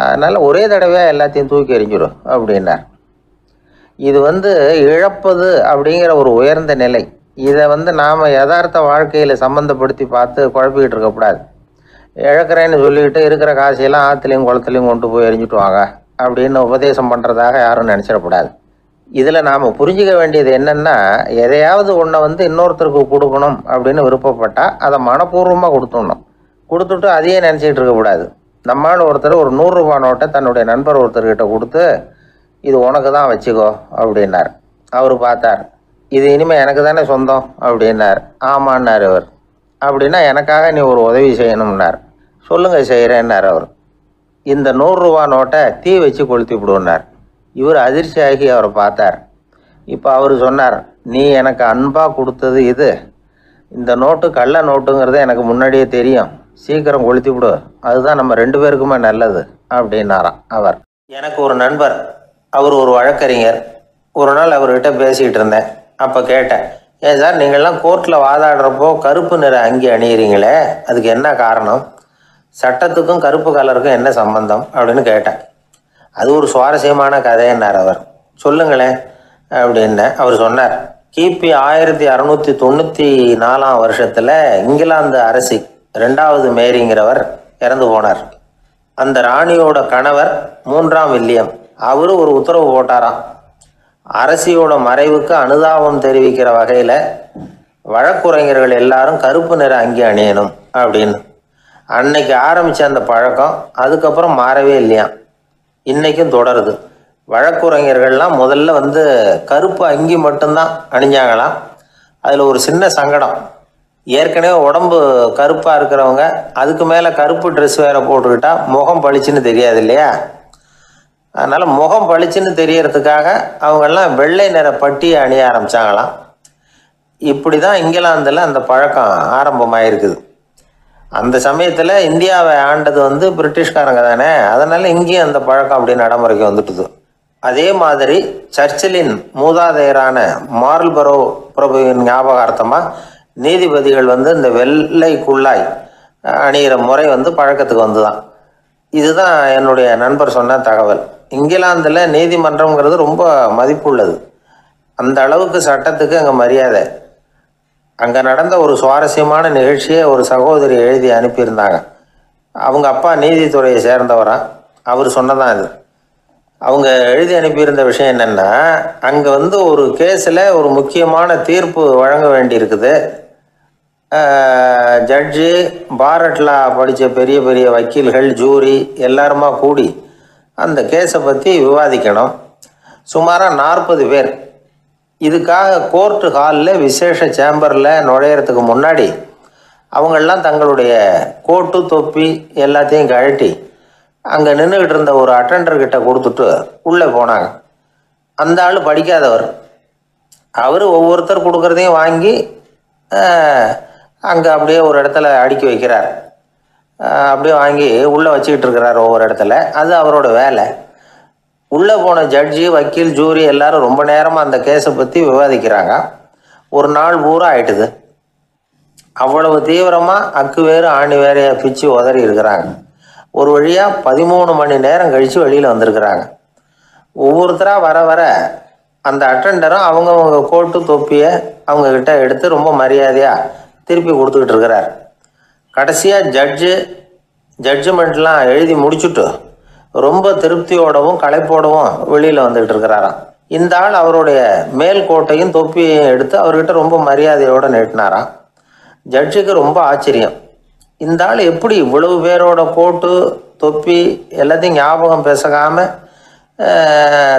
அதனால் ஒரே தடவையாக எல்லாத்தையும் தூக்கி எறிஞ்சிடும் அப்படின்னார். இது இழப்பது அப்படிங்கிற ஒரு உயர்ந்த நிலை. இதை நாம் யதார்த்த வாழ்க்கையில் சம்மந்தப்படுத்தி பார்த்து குழப்பிக்கிட்டு இருக்கக்கூடாது. இழக்கிறேன்னு சொல்லிக்கிட்டு இருக்கிற காசையெல்லாம் ஆற்றுலையும் குளத்துலையும் கொண்டு போய் எரிஞ்சிட்டு வாங்க அப்படின்னு உபதேசம் பண்ணுறதாக யாரும் நினச்சிடக்கூடாது. இதில் நாம் புரிஞ்சிக்க வேண்டியது என்னென்னா, எதையாவது ஒன்றை இன்னொருத்தருக்கு கொடுக்கணும் அப்படின்னு விருப்பப்பட்டால் அதை மனப்பூர்வமாக கொடுத்துடணும். கொடுத்துட்டு அதையே நினச்சிக்கிட்டு இருக்கக்கூடாது. நம்மால் ஒருத்தர் ஒரு 100 ரூபா நோட்டை தன்னுடைய நண்பர் ஒருத்தர்கிட்ட கொடுத்து, இது உனக்கு தான் வச்சுக்கோ அப்படின்னார். அவர் பார்த்தார், இது இனிமேல் எனக்கு தானே சொந்தம் அப்படின்னார். ஆமான்னார் அவர். அப்படின்னா எனக்காக நீ ஒரு உதவி செய்யணும்னார். சொல்லுங்கள் செய்கிறேன்னார் அவர். இந்த 100 ரூபா நோட்டை தீ வச்சு கொளுத்தி விடுன்னார். இவர் அதிர்ச்சியாகி அவரை பார்த்தார். இப்போ அவர் சொன்னார், நீ எனக்கு அன்பாக கொடுத்தது இது, இந்த நோட்டு கள்ள நோட்டுங்கிறது எனக்கு முன்னாடியே தெரியும், சீக்கிரம் கொளுத்தி விடு, அதுதான் நம்ம 2 பேருக்குமே நல்லது அப்படின்னாராம் அவர். எனக்கு ஒரு நண்பர், அவர் ஒரு வழக்கறிஞர். ஒரு நாள் அவர்கிட்ட பேசிக்கிட்டு இருந்தேன். அப்போ கேட்டேன், ஏன் சார் நீங்கள்லாம் கோர்ட்டில் வாதாடுறப்போ கருப்பு நிற அங்கி அணியிறீங்களே, அதுக்கு என்ன காரணம், சட்டத்துக்கும் கருப்பு கலருக்கும் என்ன சம்பந்தம் அப்படின்னு கேட்டேன். அது ஒரு சுவாரஸ்யமான கதைன்னார் அவர். சொல்லுங்களேன் அப்படின்னு அவர் சொன்னார். கிபி 1694 வருஷத்தில் இங்கிலாந்து அரசி 2வது மேரிங்கிறவர் இறந்து போனார். அந்த ராணியோட கணவர் 3ஆம் வில்லியம், அவரு ஒரு உத்தரவு போட்டாராம், அரசியோட மறைவுக்கு அனுதாபம் தெரிவிக்கிற வகையில் வழக்குரைஞர்கள் எல்லாரும் கருப்பு நிற அங்கி அணியணும் அப்படின்னு. அன்னைக்கு ஆரம்பித்த அந்த பழக்கம் அதுக்கப்புறம் மாறவே இல்லையாம், இன்றைக்கும் தொடருது. வழக்குரைஞர்கள்லாம் முதல்ல கருப்பு அங்கி மட்டும்தான் அணிஞ்சாங்களாம். அதில் ஒரு சின்ன சங்கடம், ஏற்கனவே உடம்பு கருப்பாக இருக்கிறவங்க அதுக்கு மேலே கருப்பு ட்ரெஸ் வேறு போட்டுக்கிட்டா முகம் பளிச்சுன்னு தெரியாது இல்லையா. அதனால் முகம் பளிச்சுன்னு தெரியறதுக்காக அவங்கெல்லாம் வெள்ளை நிற பட்டியை அணிய ஆரம்பித்தாங்களாம். இப்படி தான் இங்கிலாந்தில் அந்த பழக்கம் ஆரம்பமாயிருக்குது. அந்த சமயத்தில் இந்தியாவை ஆண்டது வந்து பிரிட்டிஷ்காரங்க தானே, அதனால் இங்கேயும் அந்த பழக்கம் அப்படி நடைமுறைக்கு வந்துட்டுது. அதே மாதிரி சர்ச்சிலின் மூதாதையரான மார்ல்பரோ பிரபுவின் ஞாபகார்த்தமாக நீதிபதிகள் வந்து இந்த வெள்ளை குள்ளாய் அணிகிற முறை வந்து பழக்கத்துக்கு வந்து தான். இதுதான் என்னுடைய நண்பர் சொன்ன தகவல். இங்கிலாந்தில் நீதிமன்றம்ங்கிறது ரொம்ப மதிப்புள்ளது. அந்த அளவுக்கு சட்டத்துக்கு அங்கே மரியாதை. அங்கே நடந்த ஒரு சுவாரஸ்யமான நிகழ்ச்சியை ஒரு சகோதரி எழுதி அனுப்பியிருந்தாங்க. அவங்க அப்பா நீதித்துறையை சேர்ந்தவரா, அவர் சொன்னதான் இது. அவங்க எழுதி அனுப்பியிருந்த விஷயம் என்னென்னா, அங்கே வந்து ஒரு கேஸில் ஒரு முக்கியமான தீர்ப்பு வழங்க வேண்டியிருக்குது. ஜட்ஜு, பாரட்லா படித்த பெரிய பெரிய வக்கீல்கள், ஜூரி எல்லாருமா கூடி அந்த கேஸை பற்றி விவாதிக்கணும். சுமாராக 40 பேர். இதுக்காக கோர்ட்டு ஹாலில் விசேஷ சேம்பரில் நுழையிறதுக்கு முன்னாடி அவங்களெலாம் தங்களுடைய கோட்டு தொப்பி எல்லாத்தையும் கழட்டி அங்கே நின்றுக்கிட்டு இருந்த ஒரு அட்டெண்டர்கிட்ட கொடுத்துட்டு உள்ளே போனாங்க. அந்த ஆள் படிக்காதவர். அவர் ஒவ்வொருத்தர் கொடுக்குறதையும் வாங்கி அங்கே அப்படியே ஒரு இடத்துல அடுக்கி வைக்கிறார். அப்படியே வாங்கி உள்ளே வச்சுக்கிட்டு இருக்கிறார் ஒவ்வொரு இடத்துல. அது அவரோட வேலை. உள்ளே போன ஜட்ஜி, வக்கீல், ஜூரி எல்லாரும் ரொம்ப நேரமாக அந்த கேஸை பற்றி விவாதிக்கிறாங்க. ஒரு நாள் பூரா ஆயிட்டுது. அவ்வளவு தீவிரமாக அக்கு வேறு ஆணி வேறையை பிச்சு உதறி இருக்கிறாங்க. ஒரு வழியாக 13 மணி நேரம் கழித்து வெளியில் வந்திருக்கிறாங்க. ஒவ்வொருத்தராக வர வர அந்த அட்டெண்டரும் அவங்கவுங்க கோட்டு தொப்பியை அவங்கக்கிட்ட எடுத்து ரொம்ப மரியாதையாக திருப்பி கொடுத்துக்கிட்டு இருக்கிறார். கடைசியாக ஜட்ஜ்மெண்ட்லாம் எழுதி முடிச்சுட்டு ரொம்ப திருப்தியோடவும் களைப்போடவும் வெளியில் வந்துக்கிட்டு இருக்கிறாராம். இந்த ஆள் அவருடைய மேல் கோட்டையும் தொப்பியையும் எடுத்து அவர்கிட்ட ரொம்ப மரியாதையோடு நீட்டினாராம். ஜட்ஜுக்கு ரொம்ப ஆச்சரியம். இந்த ஆள் எப்படி இவ்வளவு பேரோட கோட்டு தொப்பி எல்லாத்தையும் ஞாபகம் பேசகாமல்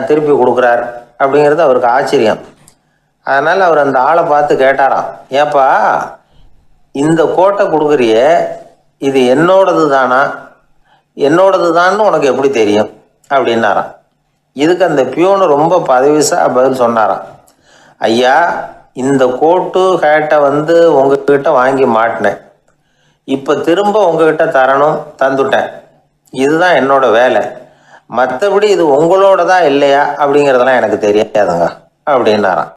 திருப்பி கொடுக்குறார் அப்படிங்கிறது அவருக்கு ஆச்சரியம். அதனால் அவர் அந்த ஆளை பார்த்து கேட்டாராம், ஏப்பா இந்த கோட்டை கொடுக்குறியே, இது என்னோடது தானா, என்னோடது தான்னு உனக்கு எப்படி தெரியும் அப்படின்னாராம். இதுக்கு அந்த பியூனு ரொம்ப பதவிசாக பதில் சொன்னாராம், ஐயா இந்த கோட்டு ஹேட்டை வந்து உங்ககிட்ட வாங்கி மாட்டினேன், இப்போ திரும்ப உங்ககிட்ட தரணும், தந்துட்டேன், இதுதான் என்னோட வேலை. மற்றபடி இது உங்களோட தான் இல்லையா அப்படிங்கிறதெல்லாம் எனக்கு தெரியாதுங்க அப்படின்னாராம்.